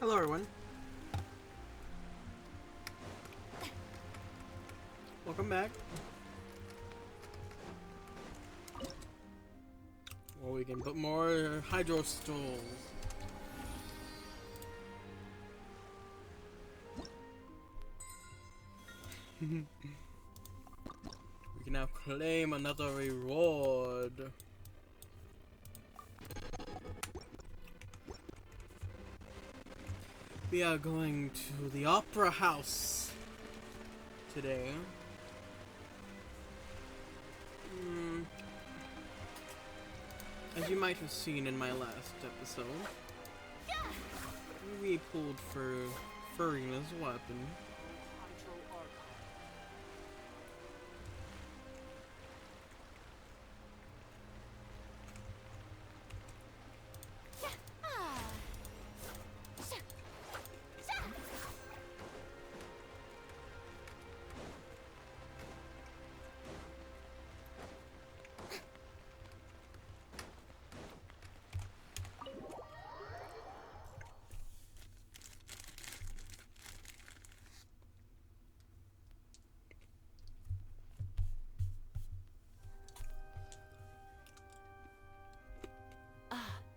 Hello everyone. Welcome back. Well, we can put more hydro stools. We can now claim another reward. We are going to the Opera House today. As you might have seen in my last episode, we pulled for Furina's weapon.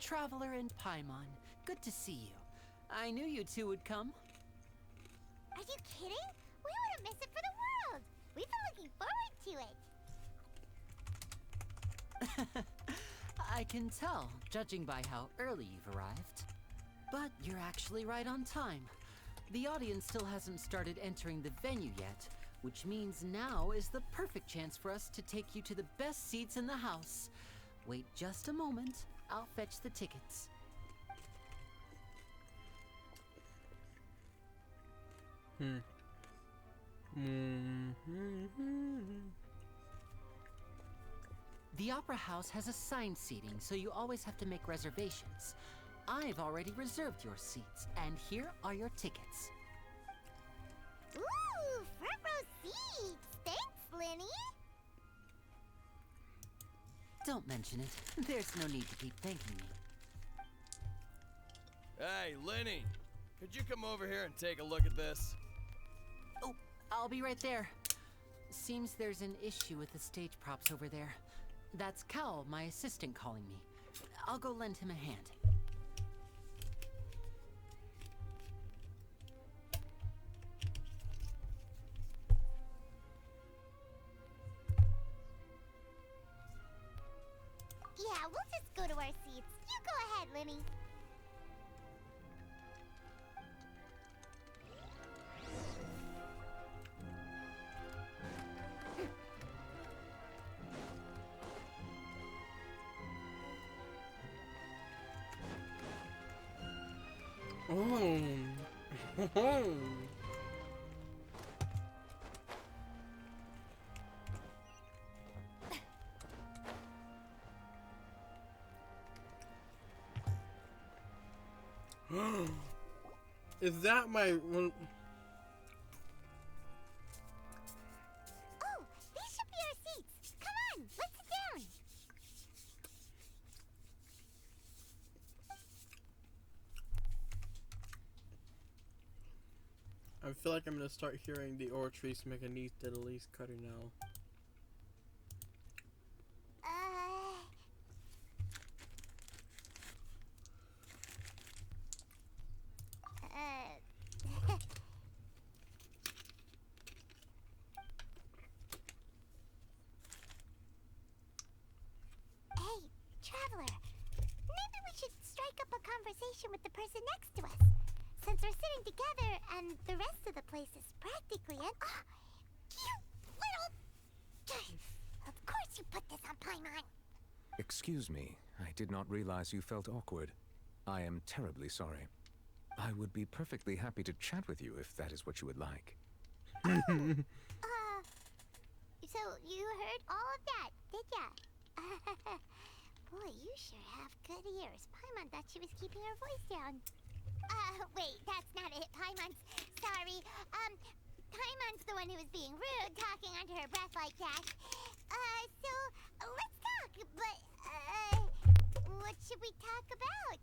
Traveler and Paimon, good to see you. I knew you two would come. Are you kidding? We wouldn't miss it for the world. We've been looking forward to it. I can tell, judging by how early you've arrived. But you're actually right on time. The audience still hasn't started entering the venue yet, which means now is the perfect chance for us to take you to the best seats in the house. Wait just a moment. I'll fetch the tickets. The Opera House has assigned seating, so you always have to make reservations. I've already reserved your seats, and here are your tickets. Ooh, front row seats. Thanks, Lenny. Don't mention it. There's no need to keep thanking me. Hey, Lenny! Could you come over here and take a look at this? Oh, I'll be right there. Seems there's an issue with the stage props over there. That's Cal, my assistant, calling me. I'll go lend him a hand. Yeah, we'll just go to our seats. You go ahead, Lenny. Oh. Is that my one? Oh, these should be our seats. Come on, let's sit down. I feel like I'm gonna start hearing the Ortrice Mechanisme de Elise cutter now. Hey, Traveler. Maybe we should strike up a conversation with the person next to us. Since we're sitting together and the rest of the place is practically an... Oh, you little... Of course you put this on Paimon. Excuse me, I did not realize you felt awkward. I am terribly sorry. I would be perfectly happy to chat with you if that is what you would like. So you heard all of that, did ya? Boy, you sure have good ears. Paimon thought she was keeping her voice down. Wait, that's not it. Paimon's... Sorry. Paimon's the one who was being rude, talking under her breath like that. So, let's talk, but, what should we talk about?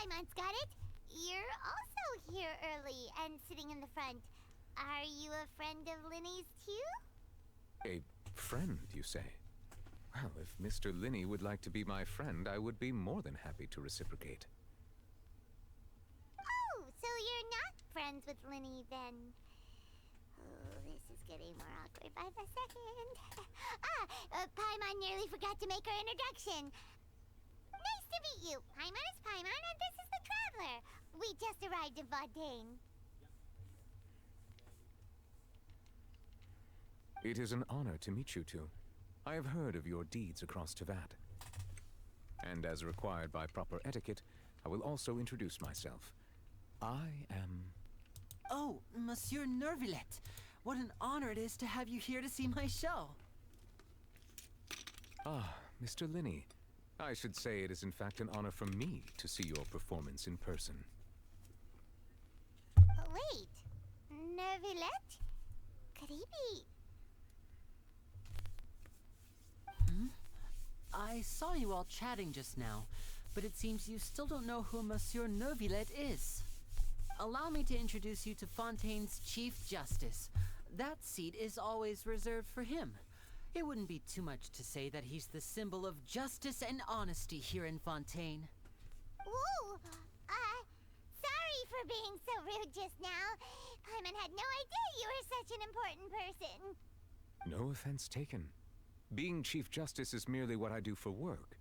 Paimon's got it. You're also here early and sitting in the front. Are you a friend of Linny's too? A friend, you say? Well, if Mr. Linney would like to be my friend, I would be more than happy to reciprocate. Oh, so you're not friends with Linny then? Oh, this is getting more awkward by the second. Paimon nearly forgot to make her introduction. Nice to meet you. Paimon is Paimon, and this is the Traveler. We just arrived in Fontaine. It is an honor to meet you two. I have heard of your deeds across Teyvat. And as required by proper etiquette, I will also introduce myself. I am... Oh, Monsieur Nervillet. What an honor it is to have you here to see my show. Ah, Mr. Linney. I should say it is in fact an honor for me to see your performance in person. Wait, Nervillet? Could he be... I saw you all chatting just now, but it seems you still don't know who Monsieur Nervillet is. Allow me to introduce you to Fontaine's Chief Justice. That seat is always reserved for him. It wouldn't be too much to say that he's the symbol of justice and honesty here in Fontaine. Ooh, sorry for being so rude just now. Paimon had no idea you were such an important person. No offense taken. Being Chief Justice is merely what I do for work.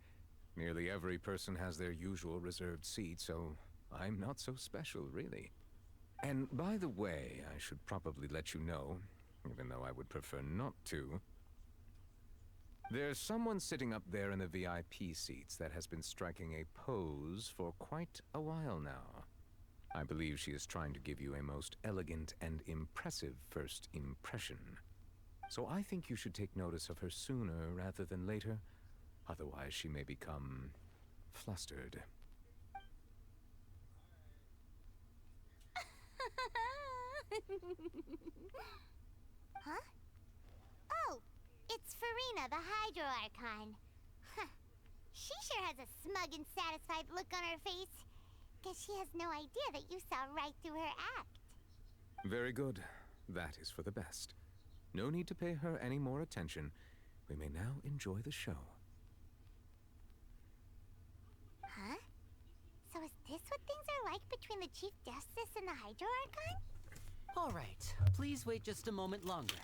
Nearly every person has their usual reserved seat, so I'm not so special, really. And by the way, I should probably let you know, even though I would prefer not to. There's someone sitting up there in the VIP seats that has been striking a pose for quite a while now. I believe she is trying to give you a most elegant and impressive first impression. So I think you should take notice of her sooner rather than later. Otherwise, she may become flustered. Huh? Oh, it's Farina, the Hydro Archon. Huh. She sure has a smug and satisfied look on her face. Guess she has no idea that you saw right through her act. Very good. That is for the best. No need to pay her any more attention. We may now enjoy the show. Huh? So is this what things are like between the Chief Justice and the Hydro Archon? All right, please wait just a moment longer.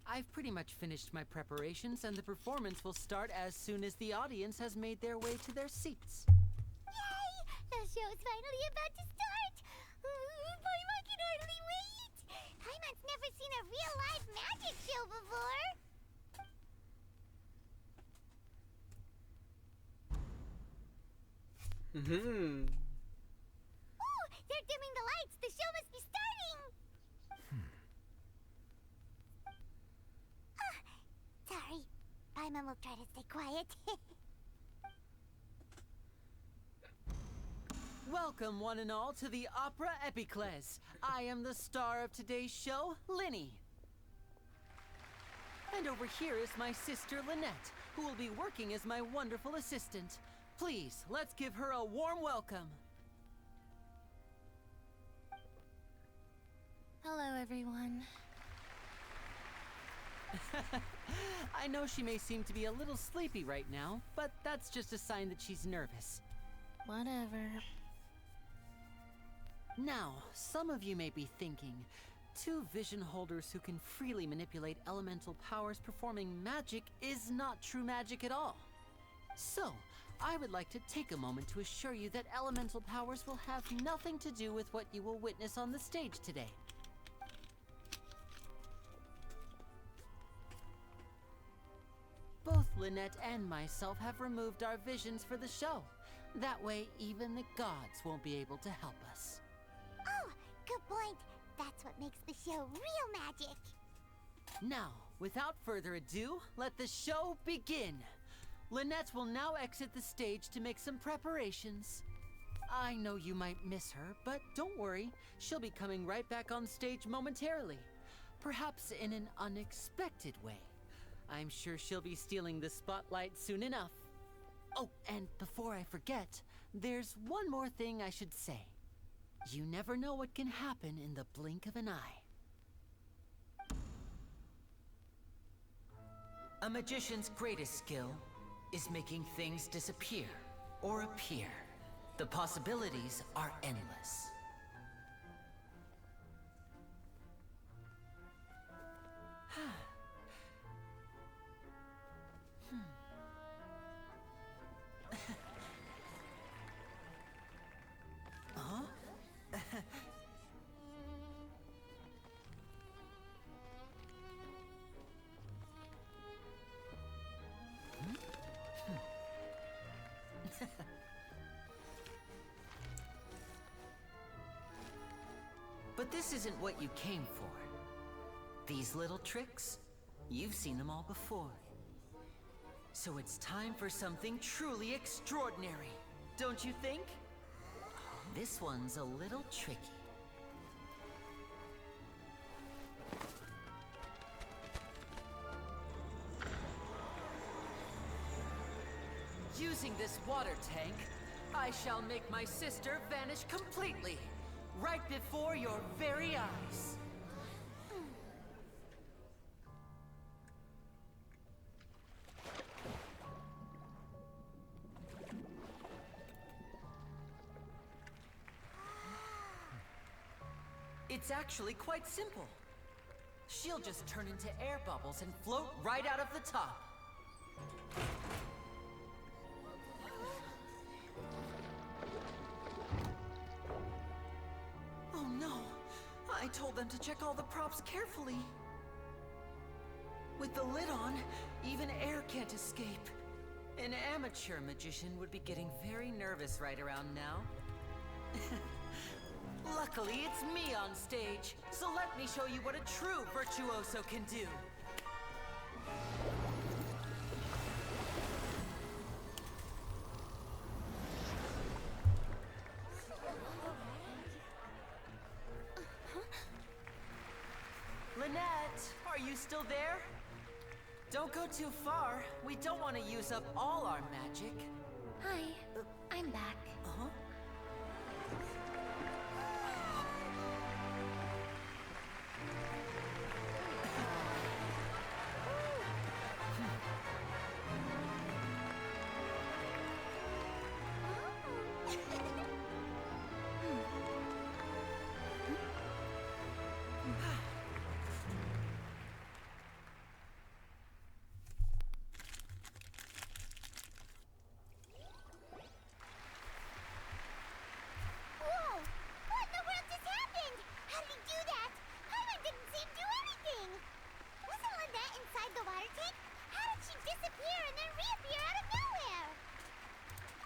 I've pretty much finished my preparations, and the performance will start as soon as the audience has made their way to their seats. Yay! The show's finally about to start! Paimon can hardly wait! Paimon's never seen a real live magic show before! Mm-hmm. Ooh! They're dimming the lights! The show must be starting! Sorry. Paimon will try to stay quiet. Welcome, one and all, to the Opera Epiclese. I am the star of today's show, Linny. And over here is my sister, Lynette, who will be working as my wonderful assistant. Please, let's give her a warm welcome. Hello, everyone. I know she may seem to be a little sleepy right now, but that's just a sign that she's nervous. Whatever. Now, some of you may be thinking, two vision holders who can freely manipulate elemental powers performing magic is not true magic at all. So, I would like to take a moment to assure you that elemental powers will have nothing to do with what you will witness on the stage today. Both Lynette and myself have removed our visions for the show. That way, even the gods won't be able to help us. Oh, good point. That's what makes the show real magic. Now, without further ado, let the show begin. Lynette will now exit the stage to make some preparations. I know you might miss her, but don't worry. She'll be coming right back on stage momentarily. Perhaps in an unexpected way. I'm sure she'll be stealing the spotlight soon enough. Oh, and before I forget, there's one more thing I should say. You never know what can happen in the blink of an eye. A magician's greatest skill is making things disappear or appear. The possibilities are endless. Huh? But this isn't what you came for. These little tricks, you've seen them all before. So it's time for something truly extraordinary, don't you think? This one's a little tricky. Using this water tank, I shall make my sister vanish completely, right before your very eyes. It's actually quite simple. She'll just turn into air bubbles and float right out of the top. Oh no! I told them to check all the props carefully. With the lid on, even air can't escape. An amateur magician would be getting very nervous right around now. Luckily, it's me on stage, so let me show you what a true virtuoso can do. Lynette, are you still there? Don't go too far. We don't want to use up all our magic. Hi, I'm back. Uh-huh. Whoa! What in the world just happened? How did he do that? Paimon didn't see him do anything! Wasn't Lynette inside the water tank? How did she disappear and then reappear out of nowhere?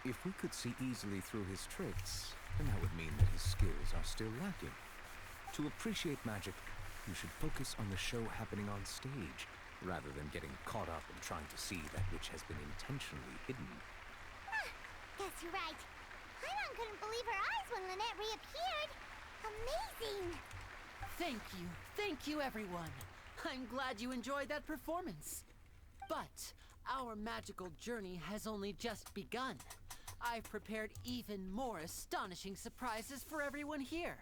If we could see easily through his tricks, then that would mean that his skills are still lacking. To appreciate magic, you should focus on the show happening on stage, rather than getting caught up in trying to see that which has been intentionally hidden. Guess you're right. Paimon couldn't believe her eyes when Lynette reappeared. Amazing! Thank you everyone. I'm glad you enjoyed that performance. But our magical journey has only just begun. I've prepared even more astonishing surprises for everyone here.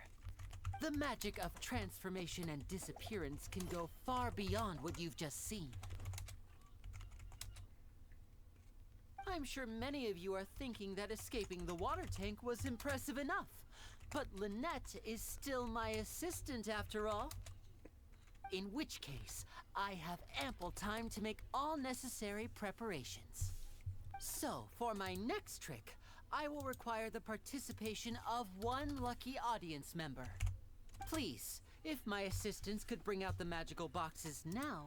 The magic of transformation and disappearance can go far beyond what you've just seen. I'm sure many of you are thinking that escaping the water tank was impressive enough. But Lynette is still my assistant after all. In which case, I have ample time to make all necessary preparations. So, for my next trick, I will require the participation of one lucky audience member. Please, if my assistants could bring out the magical boxes now.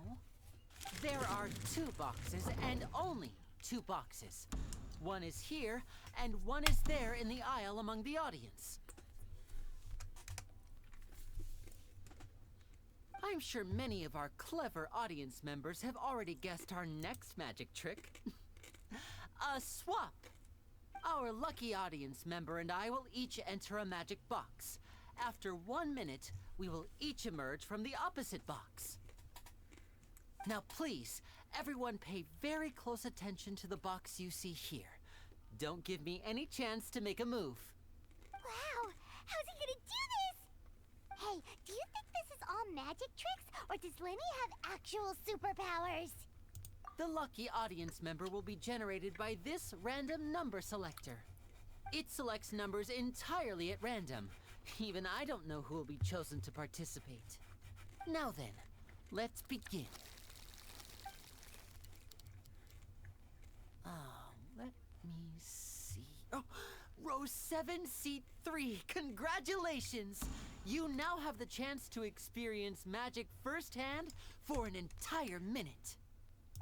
There are 2 boxes, and only 2 boxes. One is here, and one is there in the aisle among the audience. I'm sure many of our clever audience members have already guessed our next magic trick. A swap! Our lucky audience member and I will each enter a magic box. After 1 minute, we will each emerge from the opposite box. Now please, everyone pay very close attention to the box you see here. Don't give me any chance to make a move. Wow! How's he gonna do this? Hey, do you think this is all magic tricks, or does Lenny have actual superpowers? The lucky audience member will be generated by this random number selector. It selects numbers entirely at random. Even I don't know who will be chosen to participate. Now then, let's begin. Let me see. Oh, row 7, seat 3. Congratulations! You now have the chance to experience magic firsthand for an entire minute.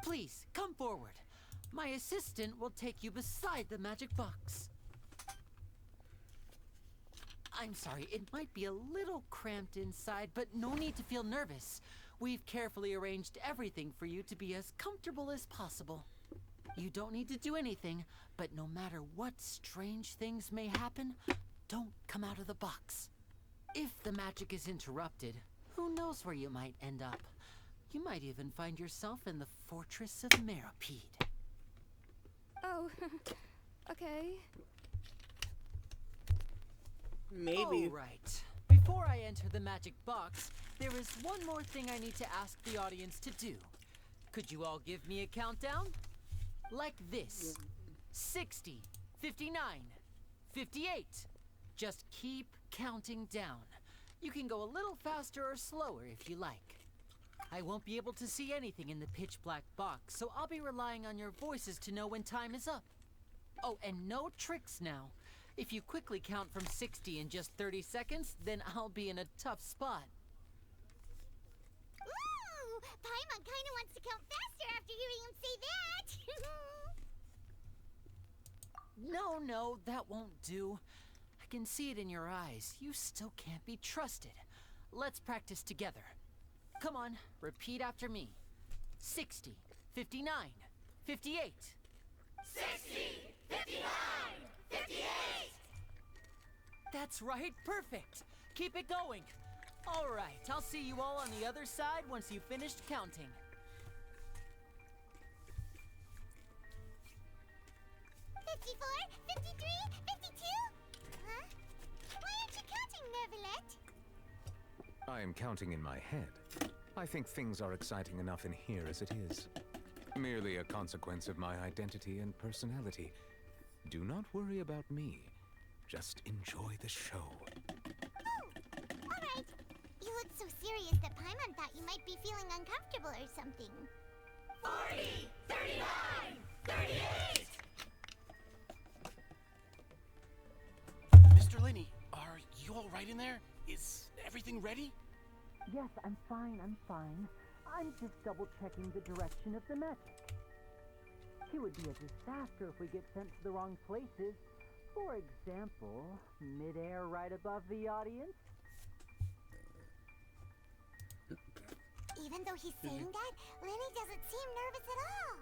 Please, come forward. My assistant will take you beside the magic box. I'm sorry, it might be a little cramped inside, but no need to feel nervous. We've carefully arranged everything for you to be as comfortable as possible. You don't need to do anything, but no matter what strange things may happen, don't come out of the box. If the magic is interrupted, who knows where you might end up? You might even find yourself in the Fortress of Meripede. Oh, okay. Maybe. All right. Before I enter the magic box, there is one more thing I need to ask the audience to do. Could you all give me a countdown? Like this. 60, 59, 58. Just keep counting down. You can go a little faster or slower if you like. I won't be able to see anything in the pitch black box, so I'll be relying on your voices to know when time is up. Oh, and no tricks now. If you quickly count from 60 in just 30 seconds, then I'll be in a tough spot. Ooh! Paimon kinda wants to count faster after hearing him say that! No, that won't do. I can see it in your eyes. You still can't be trusted. Let's practice together. Come on, repeat after me. 60, 59, 58. 60! 59! 58! That's right, perfect. Keep it going. All right, I'll see you all on the other side once you've finished counting. $54, $53, $52? Huh? Why aren't you counting, Nervalet? I am counting in my head. I think things are exciting enough in here as it is. Merely a consequence of my identity and personality. Do not worry about me. Just enjoy the show. Oh, alright. You look so serious that Paimon thought you might be feeling uncomfortable or something. 40, 39, 38! Mr. Linney, are you all right in there? Is everything ready? Yes, I'm fine. I'm just double-checking the direction of the magic. It would be a disaster if we get sent to the wrong places. For example, mid-air right above the audience. Even though he's saying that, Lenny doesn't seem nervous at all.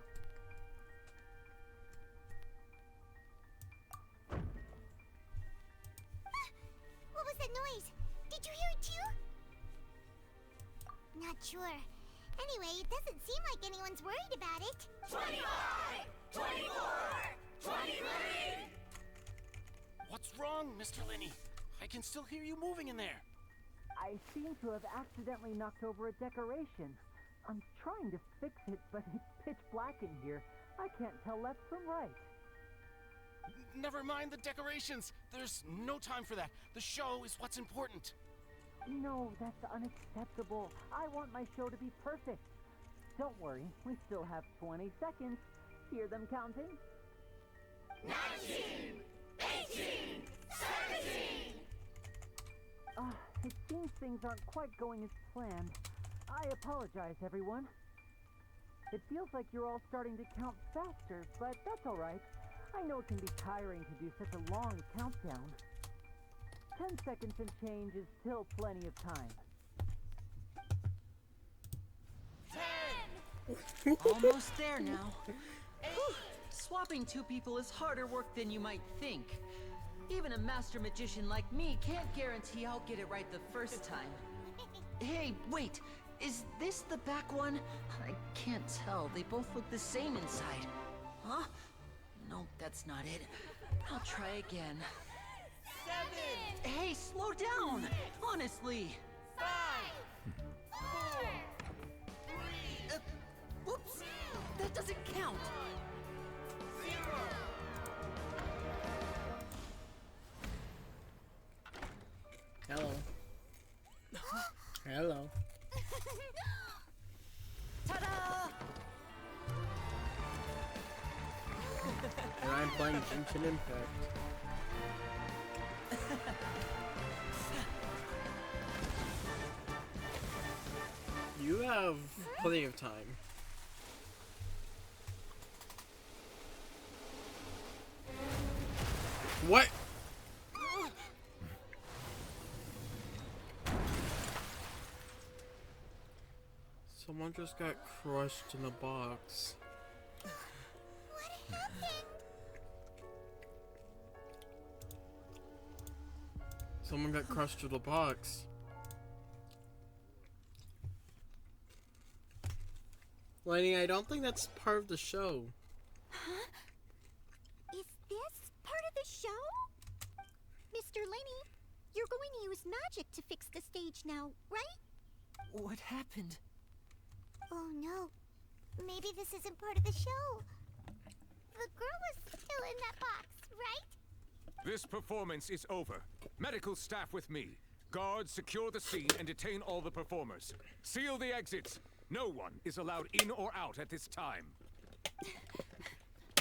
What was that noise? Did you hear it too? Not sure. Anyway, it doesn't seem like anyone's worried about it. 25! 24! 23! What's wrong, Mr. Linney? I can still hear you moving in there. I seem to have accidentally knocked over a decoration. I'm trying to fix it, but it's pitch black in here. I can't tell left from right. Never mind the decorations. There's no time for that. The show is what's important. No, that's unacceptable. I want my show to be perfect. Don't worry, we still have 20 seconds. Hear them counting? 19! 18! 17! It seems things aren't quite going as planned. I apologize, everyone. It feels like you're all starting to count faster, but that's all right. I know it can be tiring to do such a long countdown. 10 seconds and change is still plenty of time. 10! Almost there now. Whew. Swapping two people is harder work than you might think. Even a master magician like me can't guarantee I'll get it right the first time. Hey, wait! Is this the back one? I can't tell. They both look the same inside. Huh? Nope, that's not it. I'll try again. 7, Hey, slow down! Honestly! 5, 4, 3, Whoops! That doesn't count! 0. Hello. Hello. Ta-da! And I'm playing Genshin Impact. You have plenty of time. What? Someone just got crushed in a box. What happened? Someone got crushed in a box. Lenny, I don't think that's part of the show. Huh? Is this part of the show? Mr. Lenny, you're going to use magic to fix the stage now, right? What happened? Oh no. Maybe this isn't part of the show. The girl was still in that box, right? This performance is over. Medical staff with me. Guards, secure the scene and detain all the performers. Seal the exits. No one is allowed in or out at this time.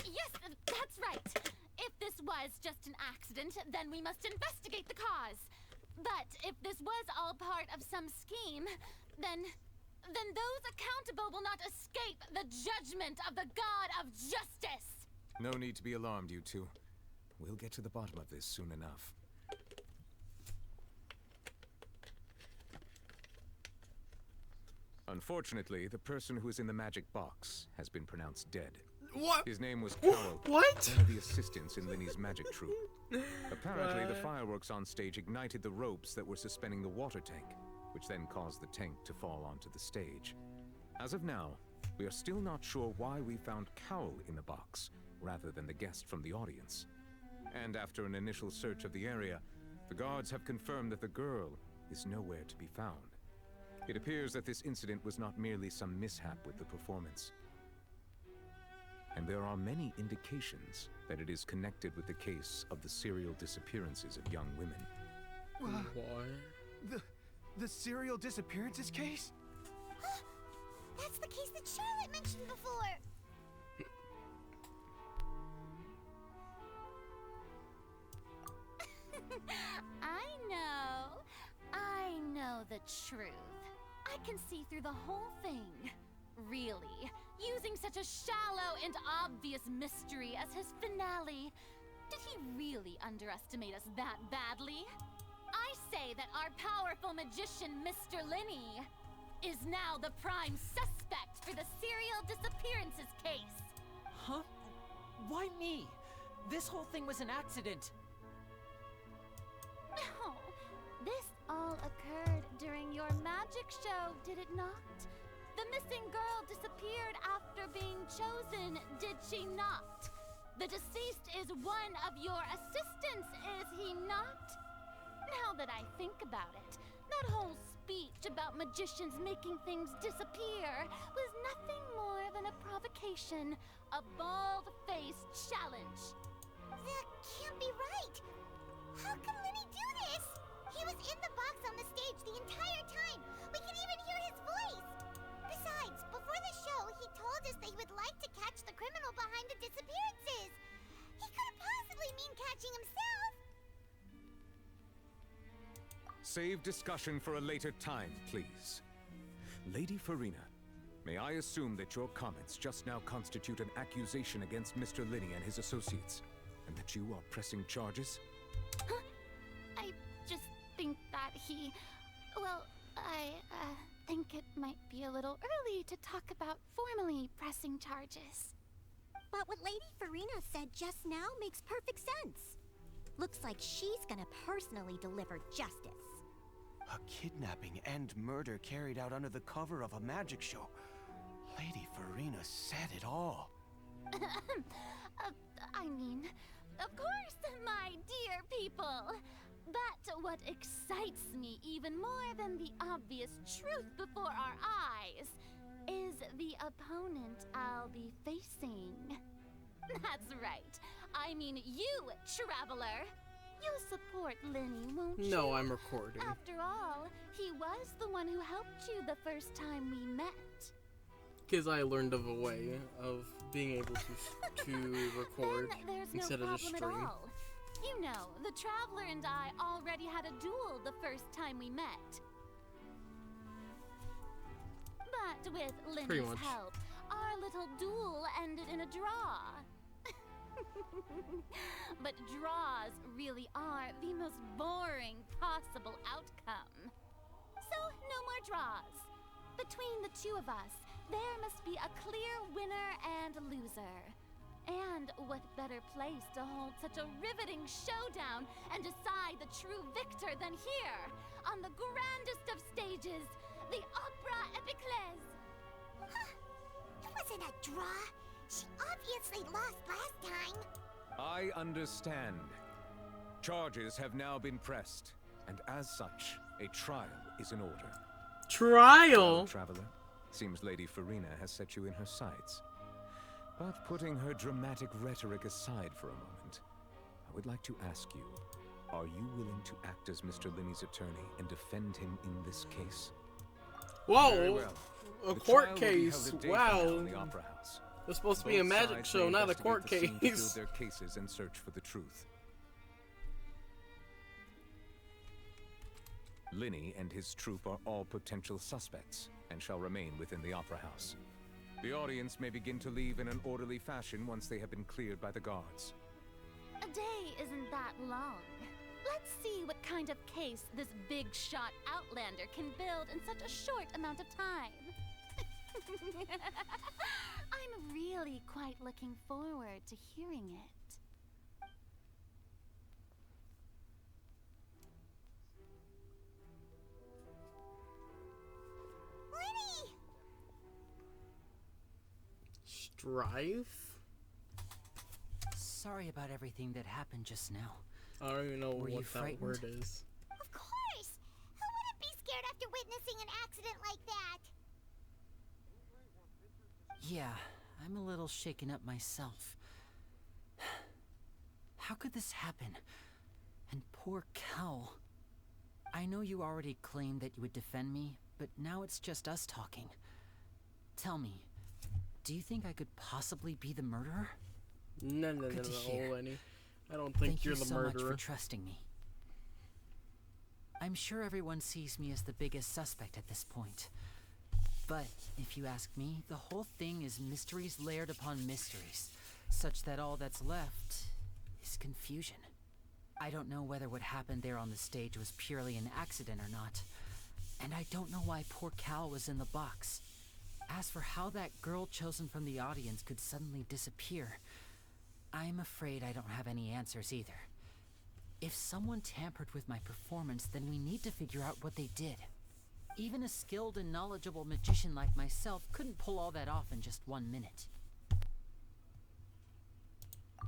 Yes, that's right. If this was just an accident, then we must investigate the cause. But if this was all part of some scheme, then those accountable will not escape the judgment of the God of Justice. No need to be alarmed, you two. We'll get to the bottom of this soon enough. Unfortunately, the person who is in the magic box has been pronounced dead. What? His name was Carol, What? one of the assistants in Linny's magic troupe. Apparently, the fireworks on stage ignited the ropes that were suspending the water tank, which then caused the tank to fall onto the stage. As of now, we are still not sure why we found Carol in the box, rather than the guest from the audience. And after an initial search of the area, the guards have confirmed that the girl is nowhere to be found. It appears that this incident was not merely some mishap with the performance. And there are many indications that it is connected with the case of the serial disappearances of young women. What? The serial disappearances case? That's the case that Charlotte mentioned before. I know the truth. I can see through the whole thing. Really, using such a shallow and obvious mystery as his finale. Did he really underestimate us that badly? I say that our powerful magician, Mr. Linny, is now the prime suspect for the serial disappearances case. Huh? Why me? This whole thing was an accident. No, this all occurred during your magic show, did it not? The missing girl disappeared after being chosen, did she not? The deceased is one of your assistants, is he not? Now that I think about it, that whole speech about magicians making things disappear was nothing more than a provocation, a bald-faced challenge. That can't be right. How can Linny do this? He was in the box on the stage the entire time. We can even hear his voice. Besides, before the show, he told us that he would like to catch the criminal behind the disappearances. He couldn't possibly mean catching himself. Save discussion for a later time, please. Lady Farina, may I assume that your comments just now constitute an accusation against Mr. Linny and his associates, and that you are pressing charges? I just think that he... Well, I think it might be a little early to talk about formally pressing charges. But what Lady Farina said just now makes perfect sense. Looks like she's gonna personally deliver justice. A kidnapping and murder carried out under the cover of a magic show. Lady Farina said it all. I mean, of course, my dear people. But what excites me even more than the obvious truth before our eyes is the opponent I'll be facing. That's right. I mean you, Traveler. You'll support Lenny, won't you? No, I'm recording. After all, he was the one who helped you the first time we met. Because I learned of a way of being able to record Then there's instead no of just problem stream. at all. You know, the Traveler and I already had a duel the first time we met. But with Pretty Lenny's much. help, our little duel ended in a draw. But draws really are the most boring possible outcome. So, no more draws. Between the two of us, there must be a clear winner and loser. And what better place to hold such a riveting showdown and decide the true victor than here, on the grandest of stages, the Opera Epiclese. It wasn't a draw. She obviously lost last time. I understand. Charges have now been pressed, and as such, a trial is in order. Trial? Well, Traveler, seems Lady Farina has set you in her sights. But putting her dramatic rhetoric aside for a moment, I would like to ask you, are you willing to act as Mr. Linney's attorney and defend him in this case? Whoa! Very well. A The court trial will be case. held a day from now Wow. in the Opera House. It's supposed to be a Both magic sides show, may not a investigate court the scene to case. build their cases and search for the truth. Linney and his troupe are all potential suspects and shall remain within the Opera House. The audience may begin to leave in an orderly fashion once they have been cleared by the guards. A day isn't that long. Let's see what kind of case this big shot Outlander can build in such a short amount of time. I'm really quite looking forward to hearing it. Lenny! Strife? Sorry about everything that happened just now. I don't even know Were you what that frightened? word is. Of course! Who wouldn't be scared after witnessing an accident like that? Yeah, I'm a little shaken up myself. How could this happen? And poor Kel. I know you already claimed that you would defend me, but now it's just us talking. Tell me, do you think I could possibly be the murderer? No, Good to hear. Lenny. I don't think Thank you're you the so much murderer. for trusting me. I'm sure everyone sees me as the biggest suspect at this point. But if you ask me, the whole thing is mysteries layered upon mysteries, such that all that's left is confusion. I don't know whether what happened there on the stage was purely an accident or not, and I don't know why poor Cal was in the box. As for how that girl chosen from the audience could suddenly disappear, I'm afraid I don't have any answers either. If someone tampered with my performance, then we need to figure out what they did. Even a skilled and knowledgeable magician like myself couldn't pull all that off in just 1 minute.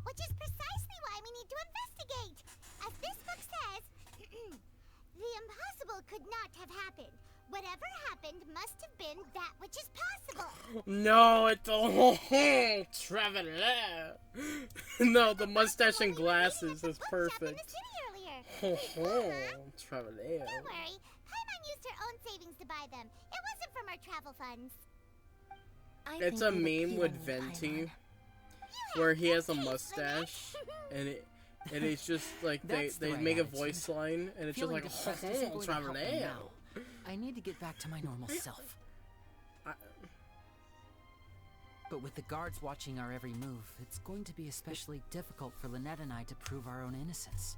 Which is precisely why we need to investigate. As this book says, the impossible could not have happened. Whatever happened must have been that which is possible. No, it's a Traveler. No, the mustache and glasses is perfect. Traveler. Don't worry. Paimon used her own savings to buy them. It wasn't from our travel funds. It's a meme with Venti where he has a mustache and it's just like they right make a attitude. voice line and it's Feeling just depressed like isn't going to help me Traveler. now. I need to get back to my normal self. But with the guards watching our every move, it's going to be especially difficult for Lynette and I to prove our own innocence.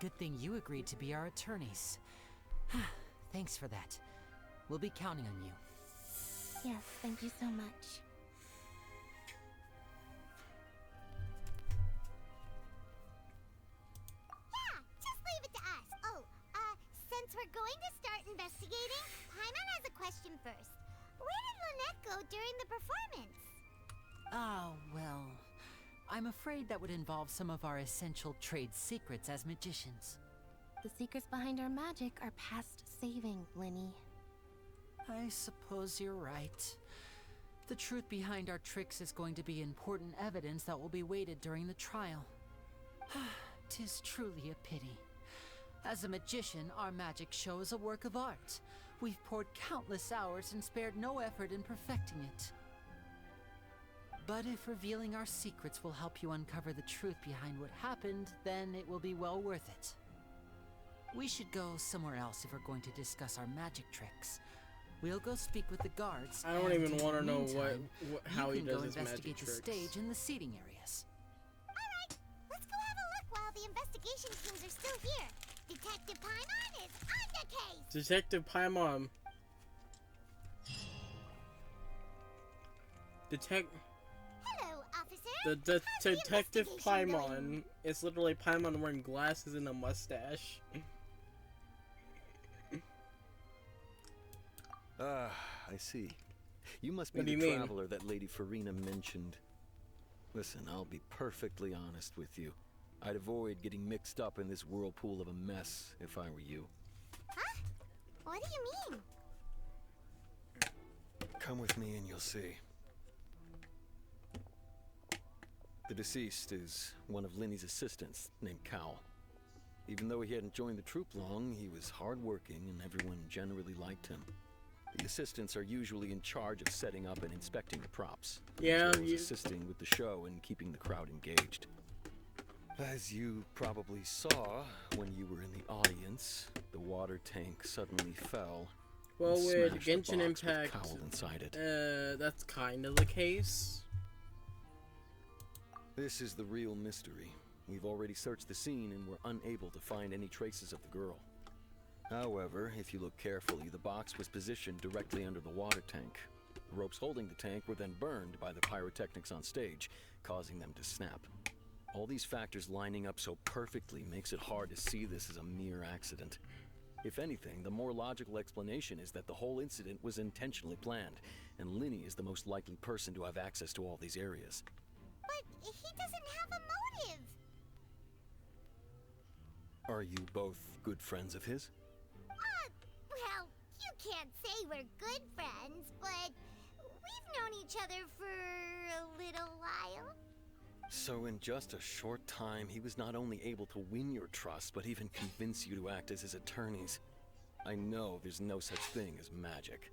Good thing you agreed to be our attorneys. Thanks for that. We'll be counting on you. Yes, thank you so much. Yeah, just leave it to us. Oh, since we're going to start investigating, Paimon has a question first. Where did Lynette go during the performance? Ah, well, I'm afraid that would involve some of our essential trade secrets as magicians. The secrets behind our magic are past saving, Linny. I suppose you're right. The truth behind our tricks is going to be important evidence that will be weighted during the trial. 'Tis truly a pity. As a magician, our magic show is a work of art. We've poured countless hours and spared no effort in perfecting it. But if revealing our secrets will help you uncover the truth behind what happened, then it will be well worth it. We should go somewhere else if we're going to discuss our magic tricks. We'll go speak with the guards. I don't even want to know meantime, how he does his magic investigate the tricks. stage and the seating areas. Alright, let's go have a look while the investigation teams are still here. Detective Paimon is on the case! Detective Paimon. Hello, officer. The How's the Detective investigation going? Paimon is literally Paimon wearing glasses and a mustache. Ah, I see. You must be What do the you mean? traveler that Lady Farina mentioned. Listen, I'll be perfectly honest with you. I'd avoid getting mixed up in this whirlpool of a mess if I were you. Huh? What do you mean? Come with me and you'll see. The deceased is one of Linny's assistants, named Cal. Even though he hadn't joined the troupe long, he was hardworking and everyone generally liked him. The assistants are usually in charge of setting up and inspecting the props, Yeah, as well as assisting with the show and keeping the crowd engaged. As you probably saw when you were in the audience, the water tank suddenly fell. Well, and with smashed the Genshin box with Impact, Cowl inside it. that's kind of the case. This is the real mystery. We've already searched the scene and were unable to find any traces of the girl. However, if you look carefully, the box was positioned directly under the water tank. The ropes holding the tank were then burned by the pyrotechnics on stage, causing them to snap. All these factors lining up so perfectly makes it hard to see this as a mere accident. If anything, the more logical explanation is that the whole incident was intentionally planned, and Linny is the most likely person to have access to all these areas. But he doesn't have a motive. Are you both good friends of his? Well, you can't say we're good friends, but we've known each other for a little while. So in just a short time, he was not only able to win your trust, but even convince you to act as his attorneys. I know there's no such thing as magic.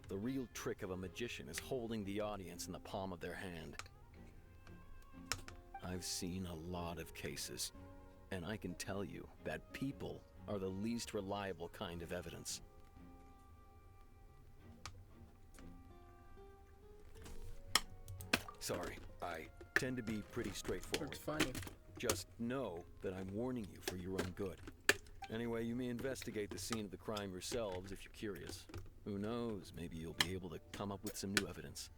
The real trick of a magician is holding the audience in the palm of their hand. I've seen a lot of cases, and I can tell you that people are the least reliable kind of evidence. Sorry, I tend to be pretty straightforward. It's funny. Just know that I'm warning you for your own good. Anyway, you may investigate the scene of the crime yourselves if you're curious. Who knows, maybe you'll be able to come up with some new evidence.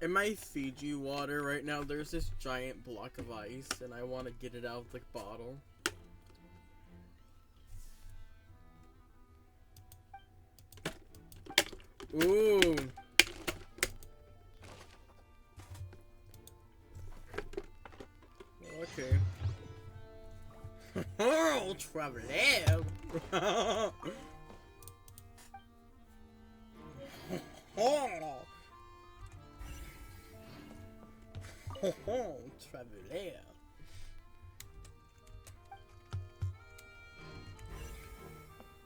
In my Fiji water right now, there's this giant block of ice, and I want to get it out of the bottle. Ooh. Okay. Oh, traveler. Oh. Oh, traveler.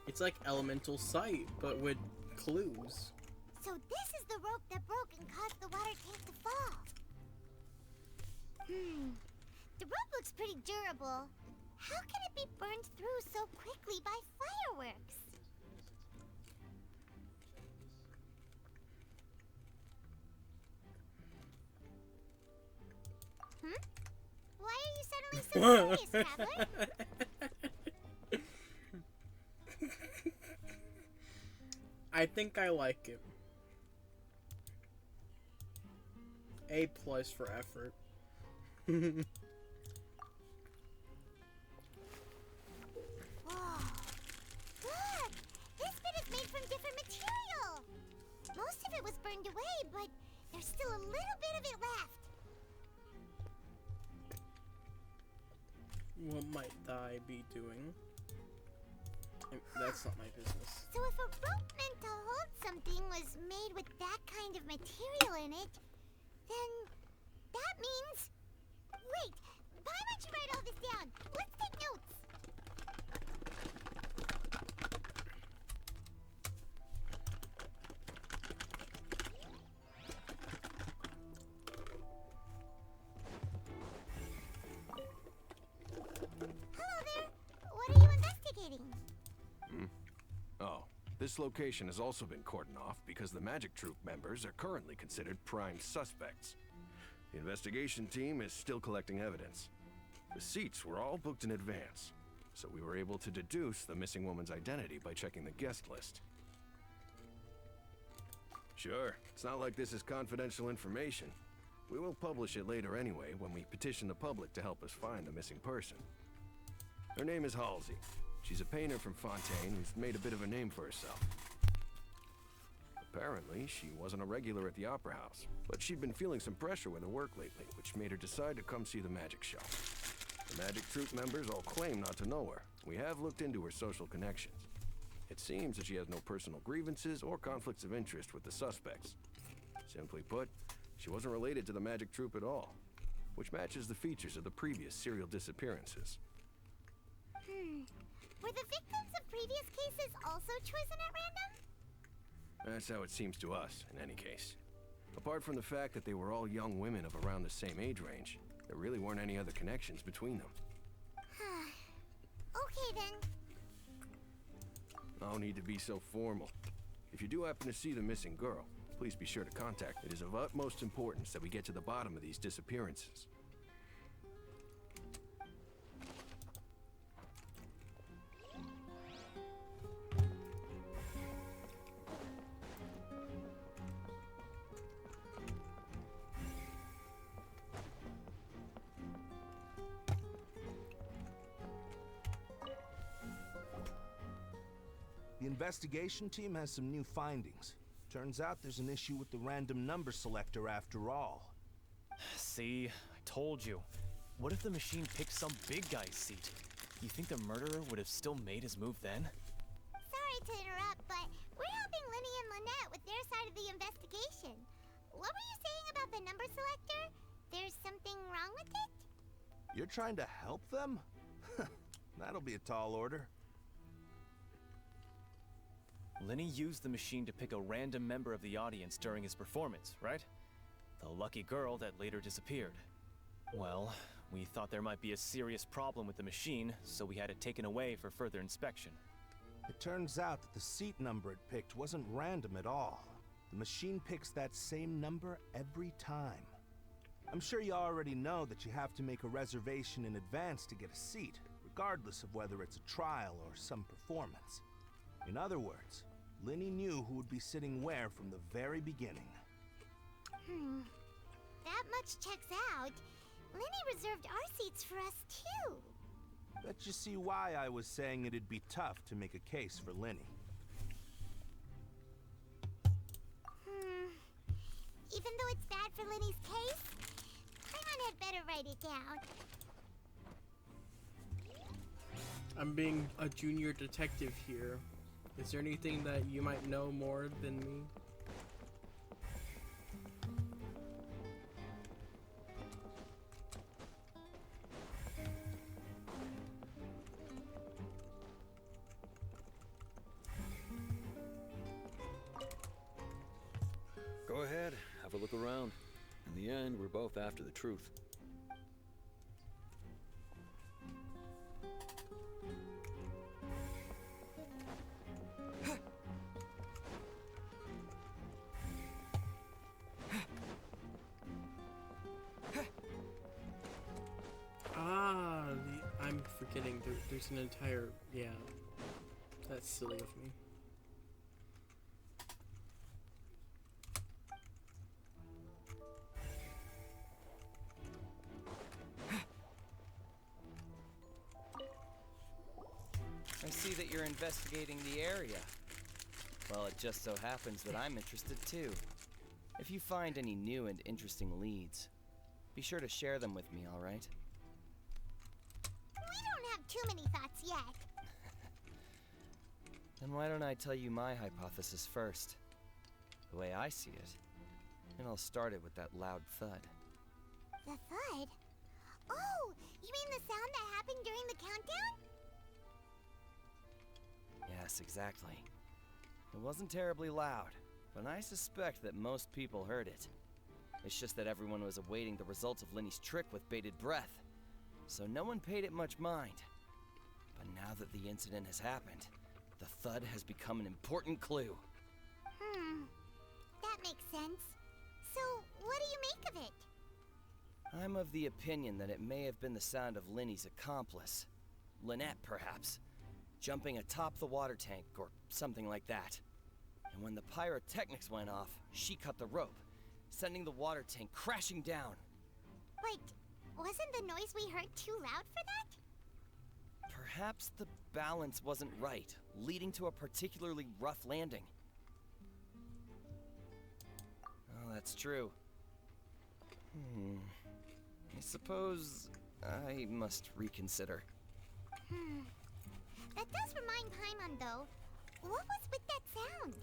It's like Elemental Sight, but with clues. So this is the rope that broke and caused the water tank to fall. The rope looks pretty durable. How can it be burned through so quickly by fireworks? Why are you suddenly so curious, Traveler? I think I like it. A+ for effort. Whoa. Look! This bit is made from different material! Most of it was burned away, but there's still a little bit of it left. What might I be doing? That's not my business. So if a rope meant to hold something was made with that kind of material in it, then that means... Wait! Why don't you write all this down? Let's take notes! Hello there! What are you investigating? Oh, this location has also been cordoned off because the Magic Troop members are currently considered prime suspects. The investigation team is still collecting evidence. The seats were all booked in advance, so we were able to deduce the missing woman's identity by checking the guest list. Sure, it's not like this is confidential information. We will publish it later anyway when we petition the public to help us find the missing person. Her name is Halsey. She's a painter from Fontaine who's made a bit of a name for herself. Apparently, she wasn't a regular at the Opera House, but she'd been feeling some pressure with her work lately, which made her decide to come see the magic show. The Magic Troop members all claim not to know her. We have looked into her social connections. It seems that she has no personal grievances or conflicts of interest with the suspects. Simply put, she wasn't related to the Magic Troop at all, which matches the features of the previous serial disappearances. Were the victims of previous cases also chosen at random? That's how it seems to us, in any case. Apart from the fact that they were all young women of around the same age range, there really weren't any other connections between them. Okay then. No need to be so formal. If you do happen to see the missing girl, please be sure to contact me. It is of utmost importance that we get to the bottom of these disappearances. The investigation team has some new findings. Turns out there's an issue with the random number selector after all. See, I told you. What if the machine picked some big guy's seat? You think the murderer would have still made his move then? Sorry to interrupt, but we're helping Linny and Lynette with their side of the investigation. What were you saying about the number selector? There's something wrong with it? You're trying to help them? That'll be a tall order. Linny used the machine to pick a random member of the audience during his performance, right? The lucky girl that later disappeared. Well, we thought there might be a serious problem with the machine, so we had it taken away for further inspection. It turns out that the seat number it picked wasn't random at all. The machine picks that same number every time. I'm sure you already know that you have to make a reservation in advance to get a seat, regardless of whether it's a trial or some performance. In other words, Linny knew who would be sitting where from the very beginning. That much checks out. Linny reserved our seats for us too. Bet you see why I was saying it'd be tough to make a case for Linny. Even though it's bad for Linny's case, Paimon had better write it down. I'm being a junior detective here. Is there anything that you might know more than me? Go ahead, have a look around. In the end, we're both after the truth. I'm forgetting there's an entire, yeah, that's silly of me. see that you're investigating the area. Well, it just so happens that I'm interested too. If you find any new and interesting leads, be sure to share them with me, all right? We don't have too many thoughts yet. Then why don't I tell you my hypothesis first? The way I see it. And I'll start it with that loud thud. The thud? Oh, you mean the sound that happened during the countdown? Yes, exactly. It wasn't terribly loud, but I suspect that most people heard it. It's just that everyone was awaiting the results of Lenny's trick with bated breath, so no one paid it much mind. But now that the incident has happened, the thud has become an important clue. That makes sense. So, what do you make of it? I'm of the opinion that it may have been the sound of Lenny's accomplice. Lynette, perhaps. Jumping atop the water tank, or something like that. And when the pyrotechnics went off, she cut the rope, sending the water tank crashing down. But wasn't the noise we heard too loud for that? Perhaps the balance wasn't right, leading to a particularly rough landing. Oh, that's true. I suppose I must reconsider. That does remind Paimon, though. What was with that sound?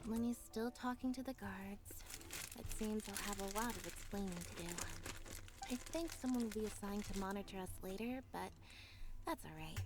Lenny's still talking to the guards. It seems I'll have a lot of explaining to do. I think someone will be assigned to monitor us later, but that's alright.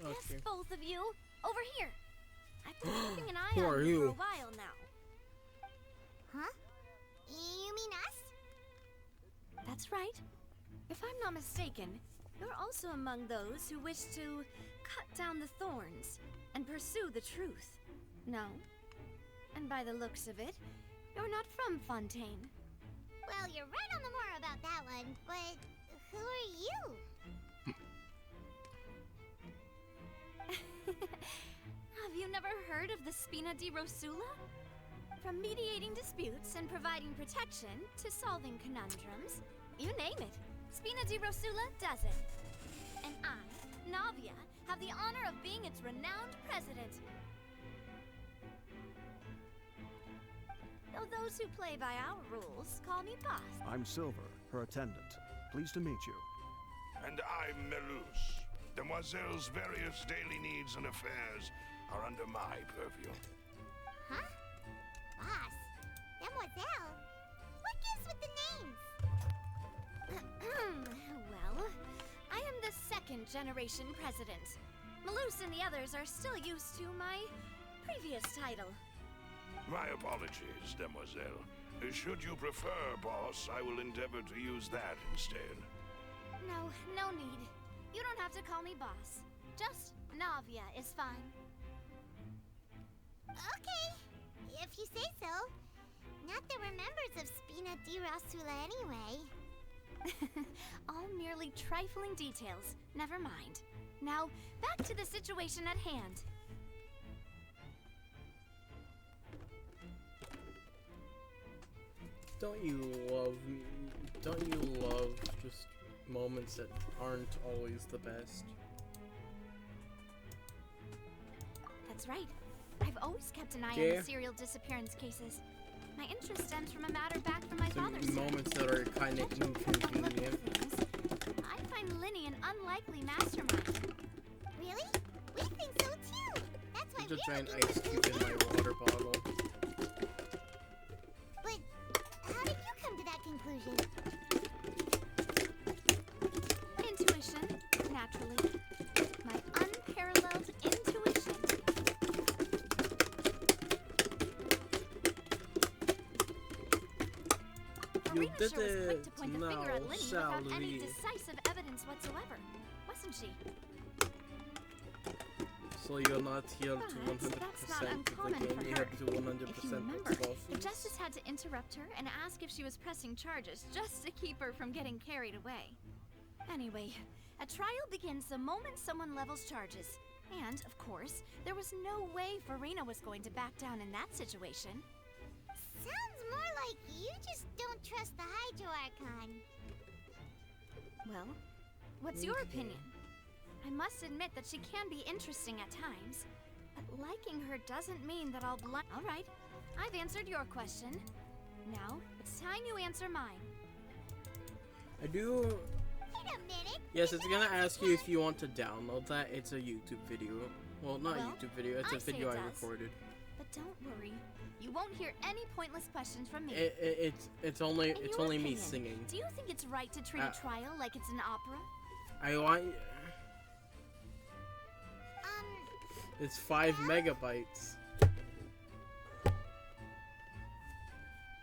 Yes, both of you. Over here. I've been keeping an eye Who on are you for you? a while now. Huh? You mean us? That's right. If I'm not mistaken, you're also among those who wish to cut down the thorns and pursue the truth. No? And by the looks of it, you're not from Fontaine. Well, you're right on the moor about that one, but who are you? Have you never heard of the Spina di Rosula? From mediating disputes and providing protection to solving conundrums, you name it, Spina di Rosula does it. And I, Navia, have the honor of being its renowned president. Though those who play by our rules call me boss. I'm Silver, her attendant. Pleased to meet you. And I'm Melus. Demoiselle's various daily needs and affairs are under my purview. Huh? Boss? Demoiselle? What gives with the names? Well, I am the second generation president. Melus and the others are still used to my previous title. My apologies, Demoiselle. Should you prefer, boss, I will endeavor to use that instead. No, no need. You don't have to call me boss. Just Navia is fine. Okay, if you say so. Not that we're members of Spina di Rosula anyway. All merely trifling details. Never mind. Now, back to the situation at hand. Don't you love just moments that aren't always the best? That's right. I've always kept an eye on the serial disappearance cases. My interest stems from a matter back from my father's time. Moments that are kind of inconvenient. I find Linny an unlikely mastermind. Really? We think so too. That's why Just a giant ice cube in my water bottle. But how did you come to that conclusion? Intuition, naturally. My unparalleled intuition. You did Sure was quick to it point the now, finger at Linny without any Sally. decisive evidence whatsoever, wasn't she? So you're not here to But that's not 100% of uncommon the game. for You her. have to 100% If you of remember, the the justice had to interrupt her and ask if she was pressing charges just to keep her from getting carried away. Anyway, a trial begins the moment someone levels charges. And, of course, there was no way Farina was going to back down in that situation. Sounds more like you just don't trust the Hydro Archon. Well, what's your opinion? I must admit that she can be interesting at times, but liking her doesn't mean that I'll All right, I've answered your question. Now, it's time you answer mine. I do. Wait a minute. Yes, it's gonna ask you if you want to download that. It's a YouTube video. Well, not a YouTube video. It's a video I recorded. But don't worry, you won't hear any pointless questions from me. It's only In your me opinion, singing. Do you think it's right to treat a trial like it's an opera? I want. It's 5 megabytes.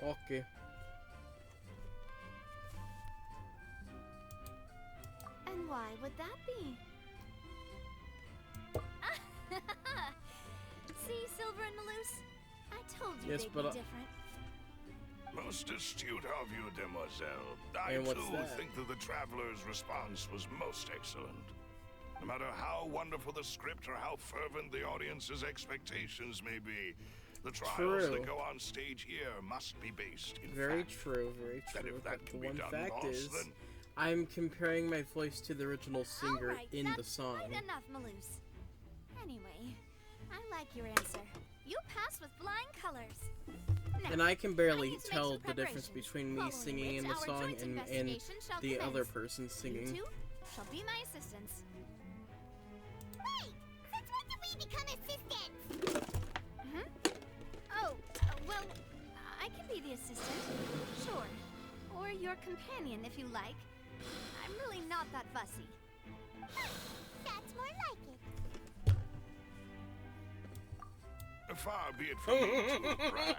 Okay. And why would that be? See, Silver and Melus? I told you Yes, they'd but be different. Most astute of you, Demoiselle. I And what's too that? think that the traveler's response was most excellent. No matter how wonderful the script or how fervent the audience's expectations may be, the trials True. that go on stage here must be based in Very fact. true, very And true. if that But can the be one done, fact boss, is, then I'm comparing my voice to the original singer All right, in that's the song. quite enough, Melus. Anyway, I like your answer. You pass with flying colors. Now, And I can barely need to make tell some the difference preparations, between me following singing in which the our song joint and investigation shall the commence. other person singing. You two shall be my assistants. Wait! Since when did we become assistants? Oh, well, I can be the assistant. Sure. Or your companion, if you like. I'm really not that fussy. That's more like it. Far be it from me to brag,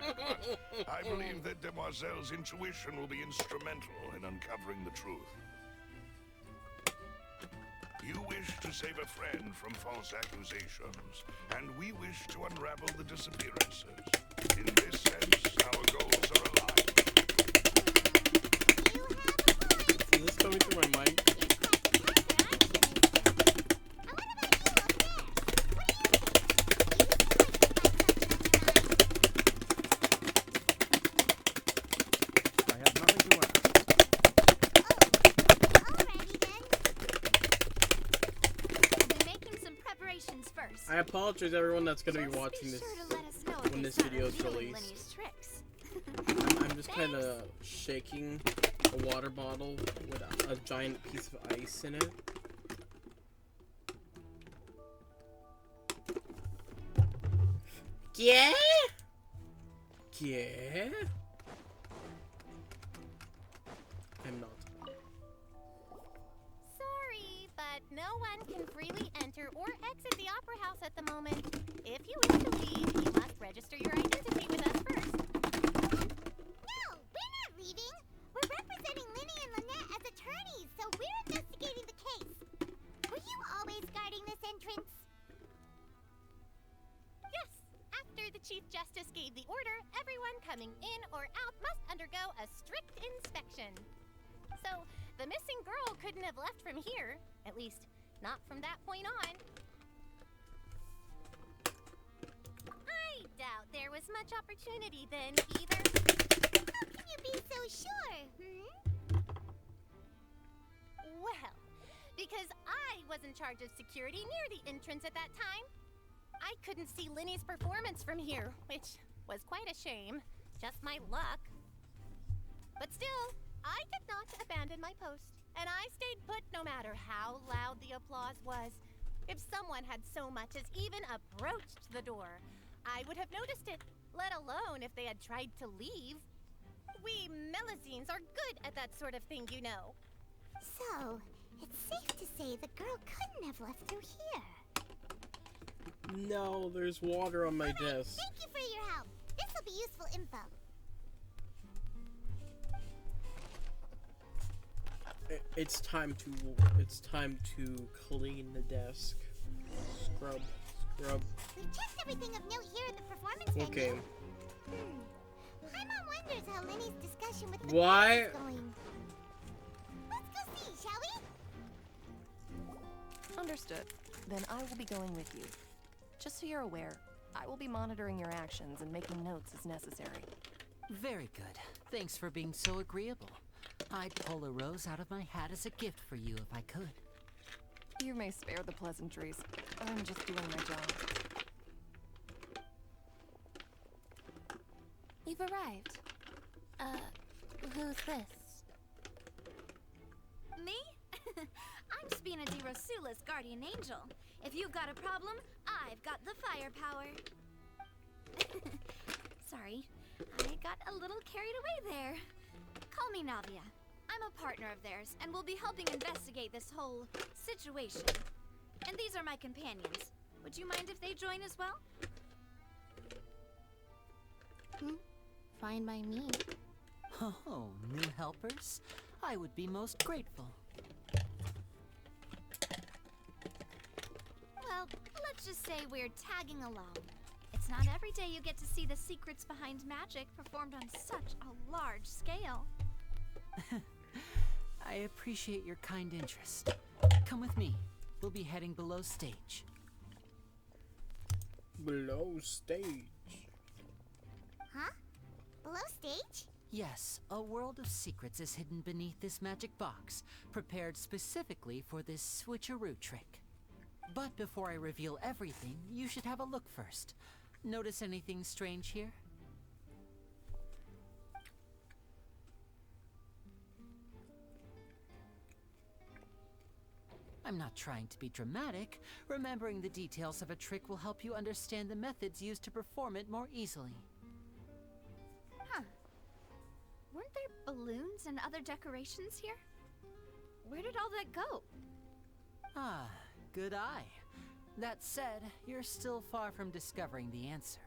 but I believe that Demoiselle's intuition will be instrumental in uncovering the truth. You wish to save a friend from false accusations, and we wish to unravel the disappearances. In this sense, our goals are aligned. Is this coming through my mic? I apologize everyone that's going to be watching this when this video is released. I'm just kind of shaking a water bottle with a giant piece of ice in it. Yeah? Yeah? I'm not. Sorry, but no one can freely enter or exit the Opera House at the moment. If you wish to leave, you must register your identity with us first. No, we're not leaving. We're representing Linny and Lynette as attorneys, so we're investigating the case. Were you always guarding this entrance? Yes. After the Chief Justice gave the order, everyone coming in or out must undergo a strict inspection. So, the missing girl couldn't have left from here. At least, not from that point on. I doubt there was much opportunity then, either. How can you be so sure, Well, because I was in charge of security near the entrance at that time. I couldn't see Linny's performance from here, which was quite a shame. Just my luck. But still, I did not abandon my post, and I stayed put no matter how loud the applause was. If someone had so much as even approached the door, I would have noticed it, let alone if they had tried to leave. We Melusines are good at that sort of thing, you know. So, it's safe to say the girl couldn't have left through here. No, there's water on my desk. Thank you for your help. This will be useful info. It's time to clean the desk. Scrub. We've checked everything of note here in the performance venue. Okay. Paimon wonders how Linny's discussion with the Why? is going. Let's go see, shall we? Understood. Then I will be going with you. Just so you're aware, I will be monitoring your actions and making notes as necessary. Very good. Thanks for being so agreeable. I'd pull a rose out of my hat as a gift for you if I could. You may spare the pleasantries. I'm just doing my job. You've arrived. Who's this? Me? I'm Spina di Rosula's guardian angel. If you've got a problem, I've got the firepower. Sorry, I got a little carried away there. Call me Navia. I'm a partner of theirs, and will be helping investigate this whole situation. And these are my companions. Would you mind if they join as well? Fine by me. Oh, new helpers? I would be most grateful. Well, let's just say we're tagging along. It's not every day you get to see the secrets behind magic performed on such a large scale. I appreciate your kind interest. Come with me. We'll be heading below stage. Below stage? Huh? Below stage? Yes, a world of secrets is hidden beneath this magic box, prepared specifically for this switcheroo trick. But before I reveal everything, you should have a look first. Notice anything strange here? I'm not trying to be dramatic. Remembering the details of a trick will help you understand the methods used to perform it more easily. Huh. Weren't there balloons and other decorations here? Where did all that go? Ah, good eye. That said, you're still far from discovering the answer.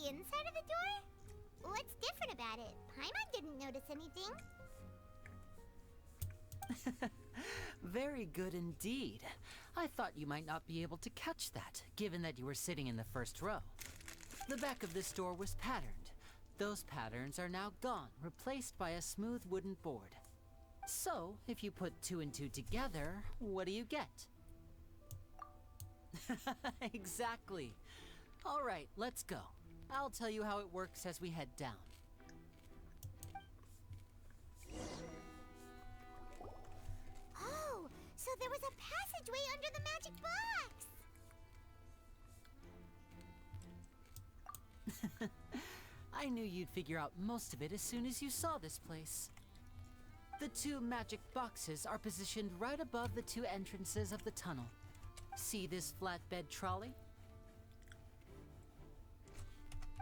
inside of the door? What's different about it? Paimon didn't notice anything. Very good indeed. I thought you might not be able to catch that, given that you were sitting in the first row. The back of this door was patterned. Those patterns are now gone, replaced by a smooth wooden board. So, if you put 2 and 2 together, what do you get? Exactly. All right, let's go. I'll tell you how it works as we head down. Oh, so there was a passageway under the magic box! I knew you'd figure out most of it as soon as you saw this place. The 2 magic boxes are positioned right above the 2 entrances of the tunnel. See this flatbed trolley?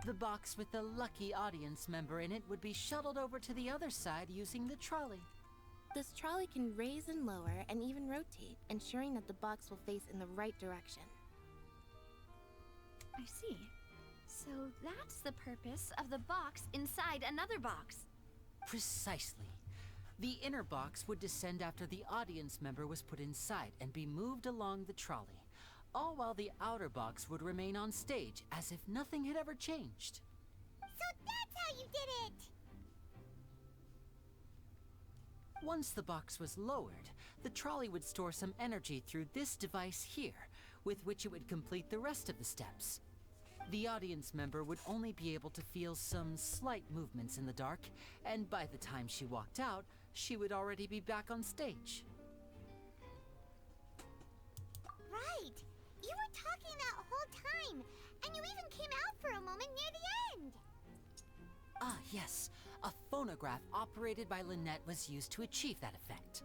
The box with the lucky audience member in it would be shuttled over to the other side using the trolley. This trolley can raise and lower and even rotate, ensuring that the box will face in the right direction. I see. So that's the purpose of the box inside another box. Precisely. The inner box would descend after the audience member was put inside and be moved along the trolley, all while the outer box would remain on stage as if nothing had ever changed. So that's how you did it! Once the box was lowered, the trolley would store some energy through this device here, with which it would complete the rest of the steps. The audience member would only be able to feel some slight movements in the dark, and by the time she walked out, she would already be back on stage. Right! You were talking that whole time, and you even came out for a moment near the end! Ah, yes. A phonograph operated by Lynette was used to achieve that effect.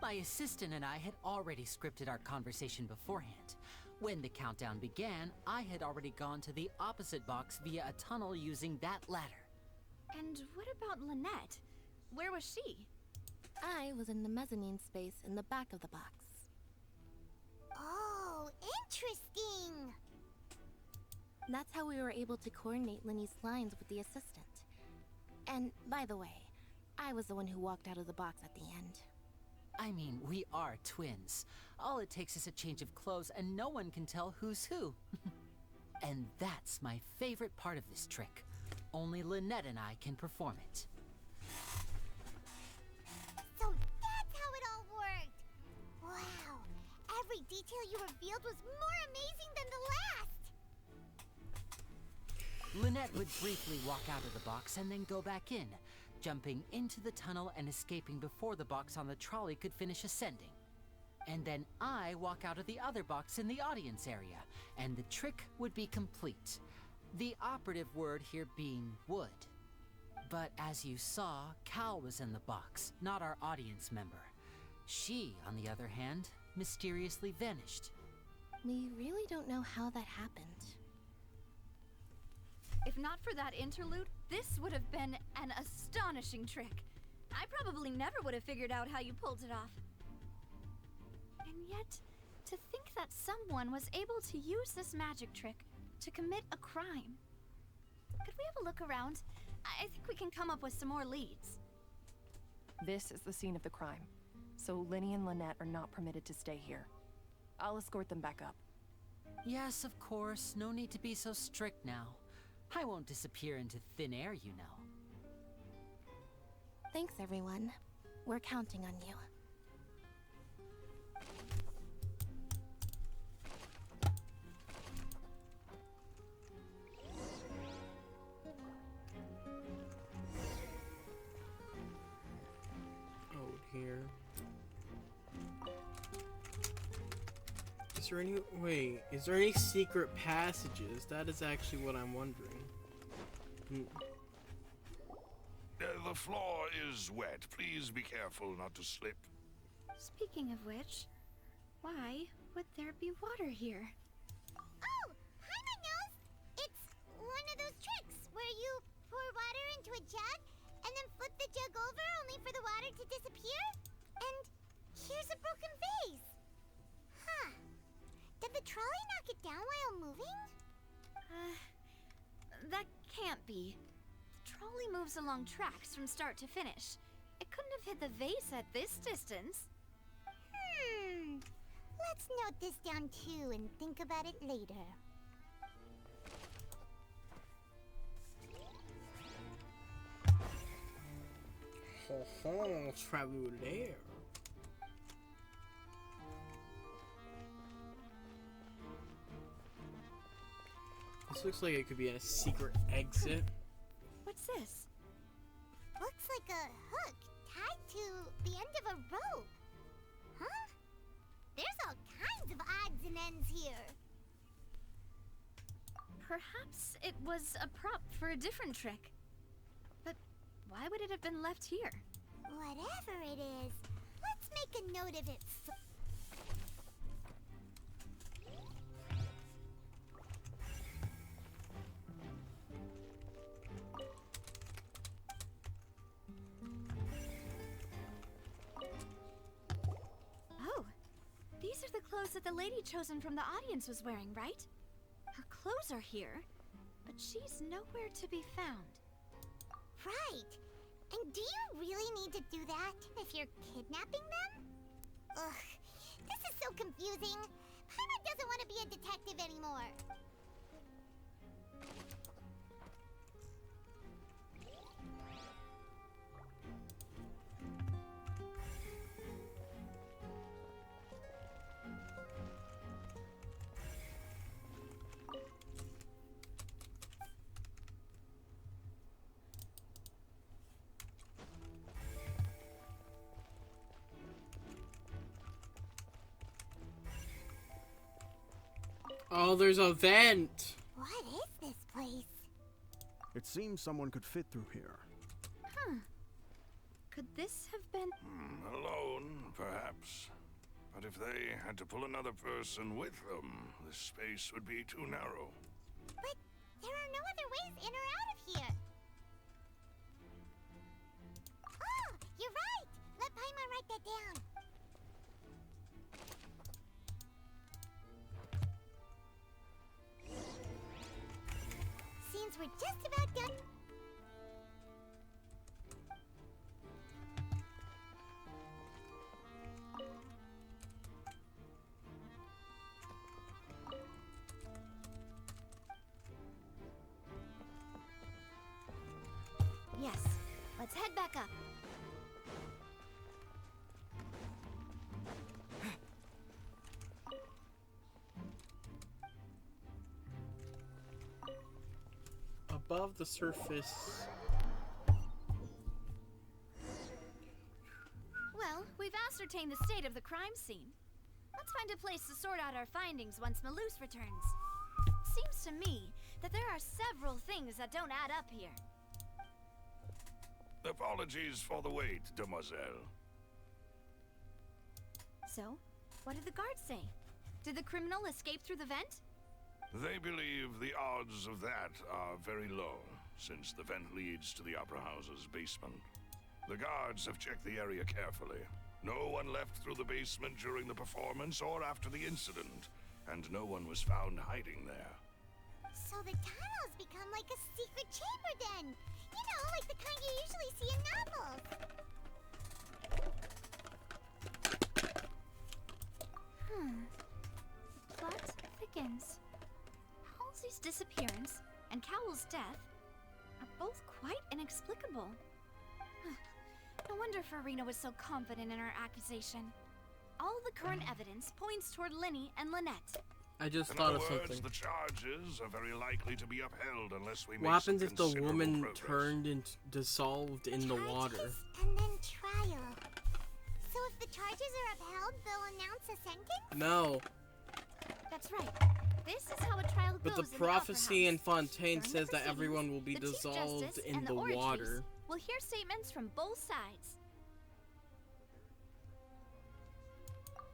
My assistant and I had already scripted our conversation beforehand. When the countdown began, I had already gone to the opposite box via a tunnel using that ladder. And what about Lynette? Where was she? I was in the mezzanine space in the back of the box. Oh, interesting! That's how we were able to coordinate Linny's lines with the assistant. And, by the way, I was the one who walked out of the box at the end. I mean, we are twins. All it takes is a change of clothes and no one can tell who's who. And that's my favorite part of this trick. Only Lynette and I can perform it. So that's how it all worked! Wow! Every detail you revealed was more amazing than the last! Lynette would briefly walk out of the box and then go back in, jumping into the tunnel and escaping before the box on the trolley could finish ascending. And then I walk out of the other box in the audience area, and the trick would be complete. The operative word here being would. But as you saw, Cal was in the box, not our audience member. She, on the other hand, mysteriously vanished. We really don't know how that happened. If not for that interlude, this would have been an astonishing trick. I probably never would have figured out how you pulled it off. And yet, to think that someone was able to use this magic trick to commit a crime. Could we have a look around? I think we can come up with some more leads. This is the scene of the crime, so Linny and Lynette are not permitted to stay here. I'll escort them back up. Yes, of course. No need to be so strict now. I won't disappear into thin air, you know. Thanks, everyone. We're counting on you. Oh, here. Is there any... Wait, is there any secret passages? That is actually what I'm wondering. The floor is wet. Please be careful not to slip. Speaking of which, why would there be water here? Oh! Paimon knows! It's one of those tricks where you pour water into a jug and then flip the jug over only for the water to disappear. And here's a broken vase. Huh. Did the trolley knock it down while moving? That can't be. The trolley moves along tracks from start to finish. It couldn't have hit the vase at this distance. Let's note this down too and think about it later. Ho ho, travel there. This looks like it could be a secret exit. What's this? Looks like a hook tied to the end of a rope. Huh? There's all kinds of odds and ends here. Perhaps it was a prop for a different trick. But why would it have been left here? Whatever it is, let's make a note of it. Oh, these are the clothes that the lady chosen from the audience was wearing, right? Her clothes are here, but she's nowhere to be found. Right. And do you really need to do that if you're kidnapping them? Ugh, this is so confusing. Paimon doesn't want to be a detective anymore. Oh, there's a vent. What is this place? It seems someone could fit through here. Huh. Could this have been... Alone, perhaps. But if they had to pull another person with them, this space would be too narrow. But there are no other ways in or out of here. Oh, you're right. Let Paimon write that down. Seems we're just about done. Yes, let's head back up. Above the surface. Well, we've ascertained the state of the crime scene. Let's find a place to sort out our findings once Malus returns. Seems to me that there are several things that don't add up here. Apologies for the wait, demoiselle. So, what did the guards say? Did the criminal escape through the vent? They believe the odds of that are very low, since the vent leads to the Opera House's basement. The guards have checked the area carefully. No one left through the basement during the performance or after the incident, and no one was found hiding there. So the tunnels become like a secret chamber then! You know, like the kind you usually see in novels! The plot thickens. Halsey's disappearance and Cowell's death are both quite inexplicable. No wonder Farina was so confident in her accusation. All the current evidence points toward Linny and Lynette. I just In thought other of words, something. the charges are very likely to be upheld unless we What make some happens if the considerable woman progress. turned and dissolved in the water? And then trial. So if the charges are upheld, they'll announce a sentence? No. That's right. This is how a trial But goes the in the Opera prophecy in House. Fontaine During says the that proceedings, everyone will be the Chief dissolved Justice in and the oratrice water. will hear statements from both sides.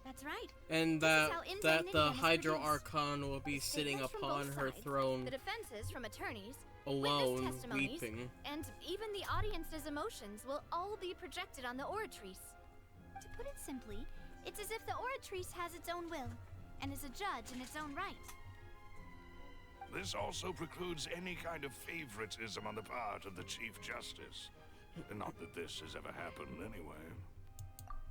That's right. And This is that how In the Dominion is Hydro produced. Archon will be sitting Statements from upon both her sides, throne the defenses from attorneys, alone, witness testimonies, weeping. and even the audience's emotions will all be projected on the oratrice. To put it simply, it's as if the oratrice has its own will and is a judge in its own right. This also precludes any kind of favoritism on the part of the Chief Justice. Not that this has ever happened anyway.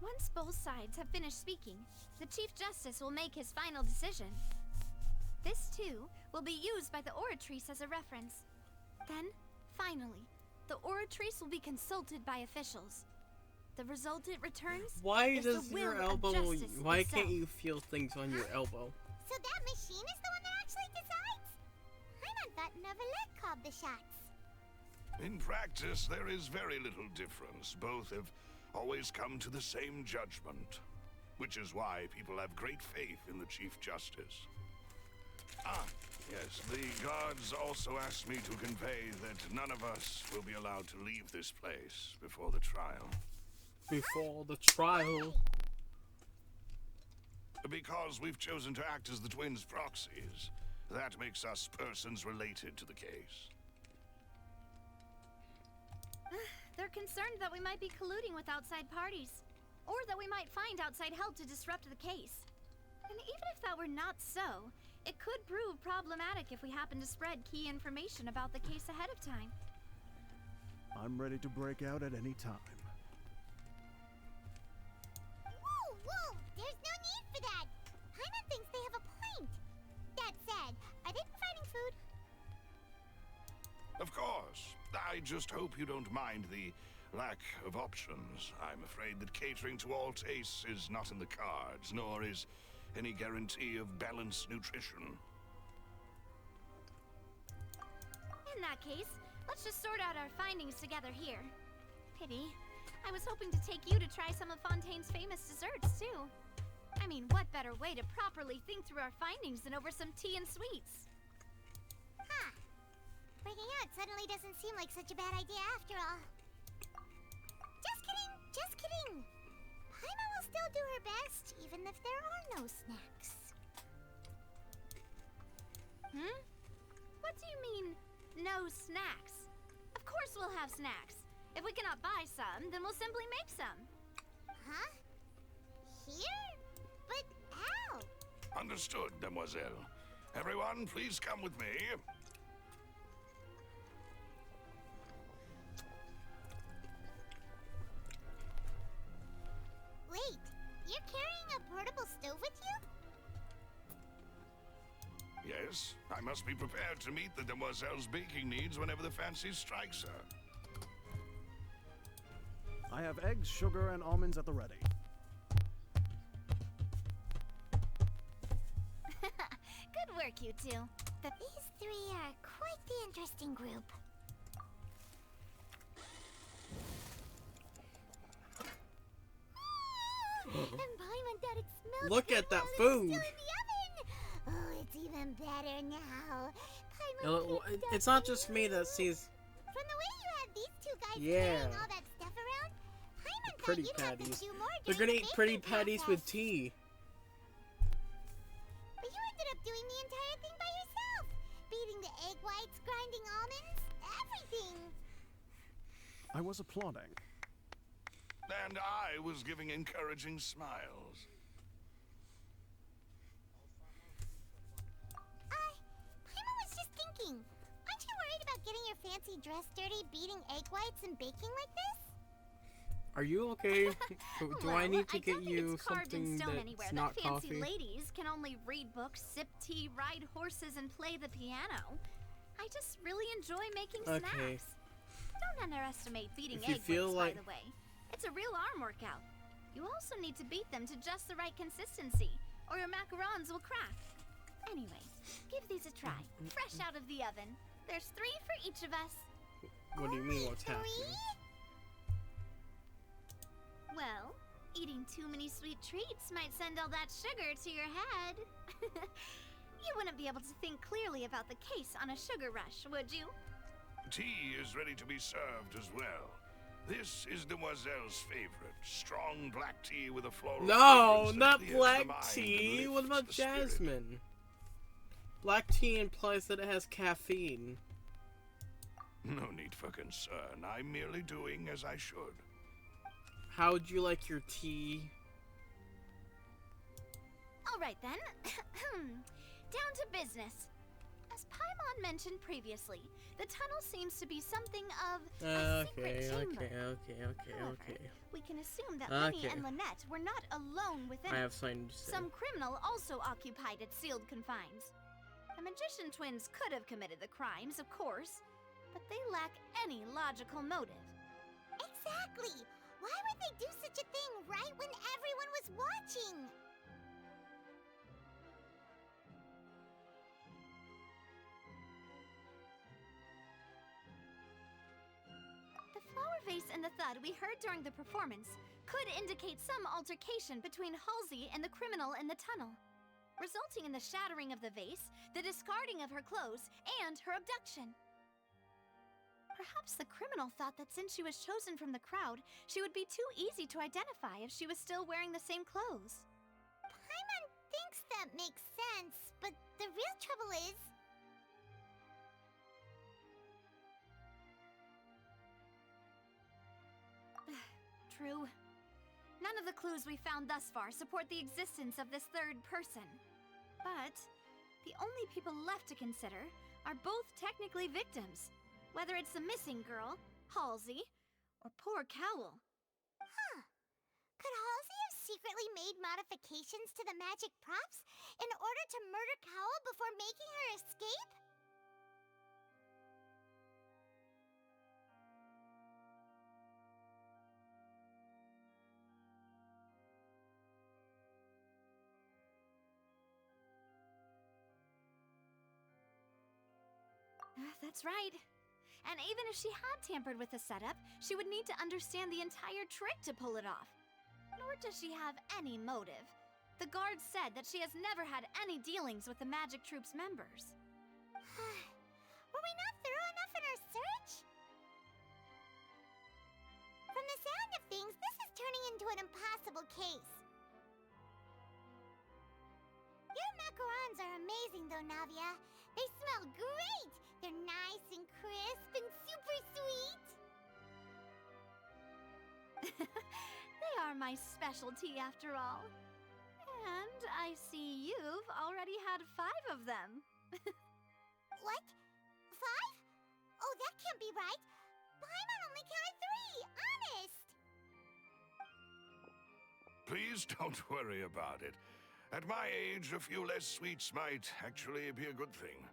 Once both sides have finished speaking, the Chief Justice will make his final decision. This, too, will be used by the Oratrice as a reference. Then, finally, the Oratrice will be consulted by officials. The result it returns Why is does the will your of elbow... justice Why itself. can't you feel things on your elbow? So that machine is the one that actually decides? Paimon thought Neverlet called the shots. In practice, there is very little difference. Both have always come to the same judgment, which is why people have great faith in the Chief Justice. Ah, yes, the guards also asked me to convey that none of us will be allowed to leave this place before the trial. Before the trial? Because we've chosen to act as the twins' proxies. That makes us persons related to the case. They're concerned that we might be colluding with outside parties, or that we might find outside help to disrupt the case. And even if that were not so, it could prove problematic if we happen to spread key information about the case ahead of time. I'm ready to break out at any time. Whoa, whoa! There's no need for that! Paimon thinks they have a point. That said, are they providing food? Of course. I just hope you don't mind the lack of options. I'm afraid that catering to all tastes is not in the cards, nor is any guarantee of balanced nutrition. In that case, let's just sort out our findings together here. Pity. I was hoping to take you to try some of Fontaine's famous desserts, too. I mean, what better way to properly think through our findings than over some tea and sweets? Huh. Breaking out suddenly doesn't seem like such a bad idea after all. Just kidding, just kidding. Paimon will still do her best, even if there are no snacks. Hmm? What do you mean, no snacks? Of course we'll have snacks. If we cannot buy some, then we'll simply make some. Huh? Here? But how? Understood, Demoiselle. Everyone, please come with me. Wait, you're carrying a portable stove with you? Yes, I must be prepared to meet the Demoiselle's baking needs whenever the fancy strikes her. I have eggs, sugar, and almonds at the ready. Good work, you two. These three are quite the interesting group. And Paimon thought it smelled Look good at that while it was food. still in the oven. Oh, it's even better now. It's not just me that sees From the way you had these two guys Yeah. carrying all that stuff around, Paimon thought pretty you'd have to patties. do more They're during gonna the eat pretty baking patties process. with tea. But you ended up doing the entire thing by yourself. Beating the egg whites, grinding almonds, everything. I was applauding. And I was giving encouraging smiles. Paimon was just thinking. Aren't you worried about getting your fancy dress dirty, beating egg whites and baking like this? Are you okay? Do I need to I get don't think you it's carved in something stone that's anywhere not that fancy coffee? ladies can only read books, sip tea, ride horses, and play the piano. I just really enjoy making Okay. snacks. Don't underestimate beating If you egg feel whites, like- by the way. It's a real arm workout. You also need to beat them to just the right consistency, or your macarons will crack. Anyway, give these a try. Fresh out of the oven. There's 3 for each of us. What do you mean what's happening? Well, eating too many sweet treats might send all that sugar to your head. You wouldn't be able to think clearly about the case on a sugar rush, would you? Tea is ready to be served as well. This is Demoiselle's favorite, strong black tea with a floral No, fragrance that not clears the black mind and tea. What lifts about the spirit. jasmine? Black tea implies that it has caffeine. No need for concern. I'm merely doing as I should. How would you like your tea? All right then. Down to business. As Paimon mentioned previously, the tunnel seems to be something of a secret chamber. Okay. We can assume that Lenny and Lynette were not alone within I it. have something to say. Some criminal also occupied its sealed confines. The magician twins could have committed the crimes, of course, but they lack any logical motive. Exactly! Why would they do such a thing right when everyone was watching? The flower vase and the thud we heard during the performance could indicate some altercation between Halsey and the criminal in the tunnel, resulting in the shattering of the vase, the discarding of her clothes, and her abduction. Perhaps the criminal thought that since she was chosen from the crowd, she would be too easy to identify if she was still wearing the same clothes. Paimon thinks that makes sense, but the real trouble is... True. None of the clues we found thus far support the existence of this third person. But the only people left to consider are both technically victims, whether it's the missing girl, Halsey, or poor Cowell. Huh. Could Halsey have secretly made modifications to the magic props in order to murder Cowell before making her escape? That's right. And even if she had tampered with the setup, she would need to understand the entire trick to pull it off. Nor does she have any motive. The guards said that she has never had any dealings with the Magic Troop's members. Were we not thorough enough in our search? From the sound of things, this is turning into an impossible case. Your macarons are amazing though, Navia. They smell great! They're nice and crisp and super sweet! They are my specialty after all. And I see you've already had 5 of them. What? 5? Oh, that can't be right. Paimon only counted 3, honest! Please don't worry about it. At my age, a few less sweets might actually be a good thing.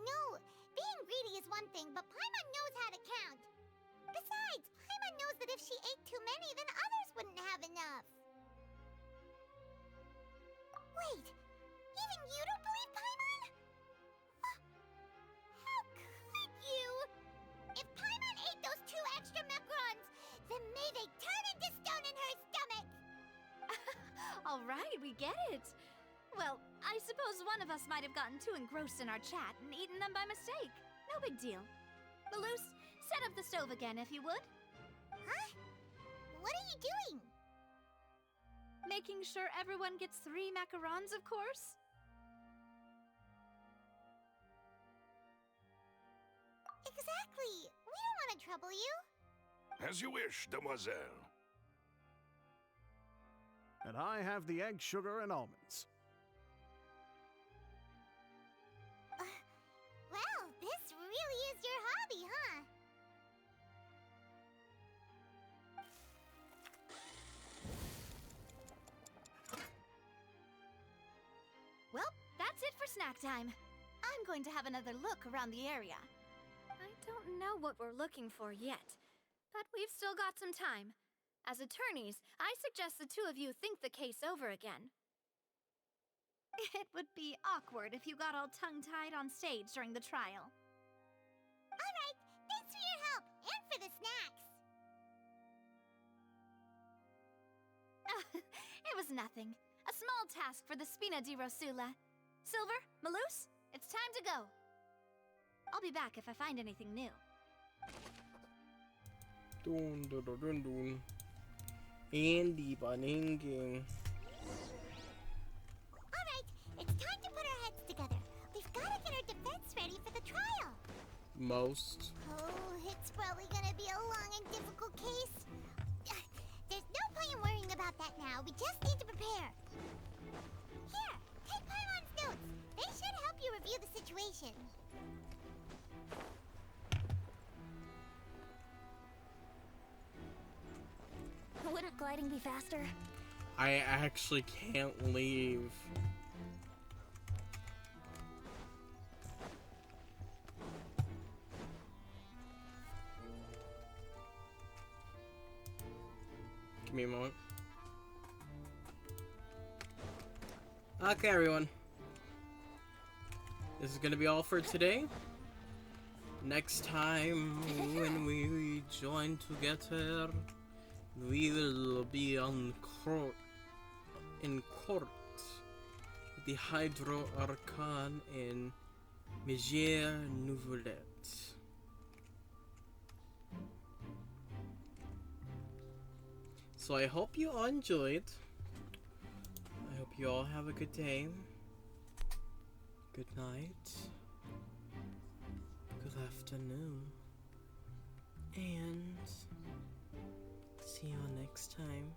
No. Being greedy is one thing, but Paimon knows how to count. Besides, Paimon knows that if she ate too many, then others wouldn't have enough. Wait, even you don't believe Paimon? How could you? If Paimon ate those 2 extra macarons, then may they turn into stone in her stomach! All right, we get it. Well, I suppose one of us might have gotten too engrossed in our chat and eaten them by mistake. No big deal. Malus, set up the stove again if you would. Huh? What are you doing? Making sure everyone gets 3 macarons, of course. Exactly. We don't want to trouble you. As you wish, demoiselle. And I have the egg, sugar, and almonds. Well, this really is your hobby, huh? Well, that's it for snack time. I'm going to have another look around the area. I don't know what we're looking for yet, but we've still got some time. As attorneys, I suggest the 2 of you think the case over again. It would be awkward if you got all tongue-tied on stage during the trial. All right, thanks for your help, and for the snacks. It was nothing. A small task for the Spina di Rosula. Silver, Malus, it's time to go. I'll be back if I find anything new. Dun. Andy Baninging. Alright, it's time to put our heads together. We've got to get our defense ready for the trial. Most. Oh, it's probably gonna be a long and difficult case. There's no point in worrying about that now. We just need to prepare. Here, take Paimon's notes. They should help you review the situation. Wouldn't gliding be faster? I actually can't leave. Give me a moment. Okay, everyone. This is gonna be all for today. Next time, when we join together, we will be on court, in court, with the Hydro Archon in Megere Nouvelet. So I hope you all enjoyed. I hope you all have a good day. Good night. Good afternoon. And see you all next time.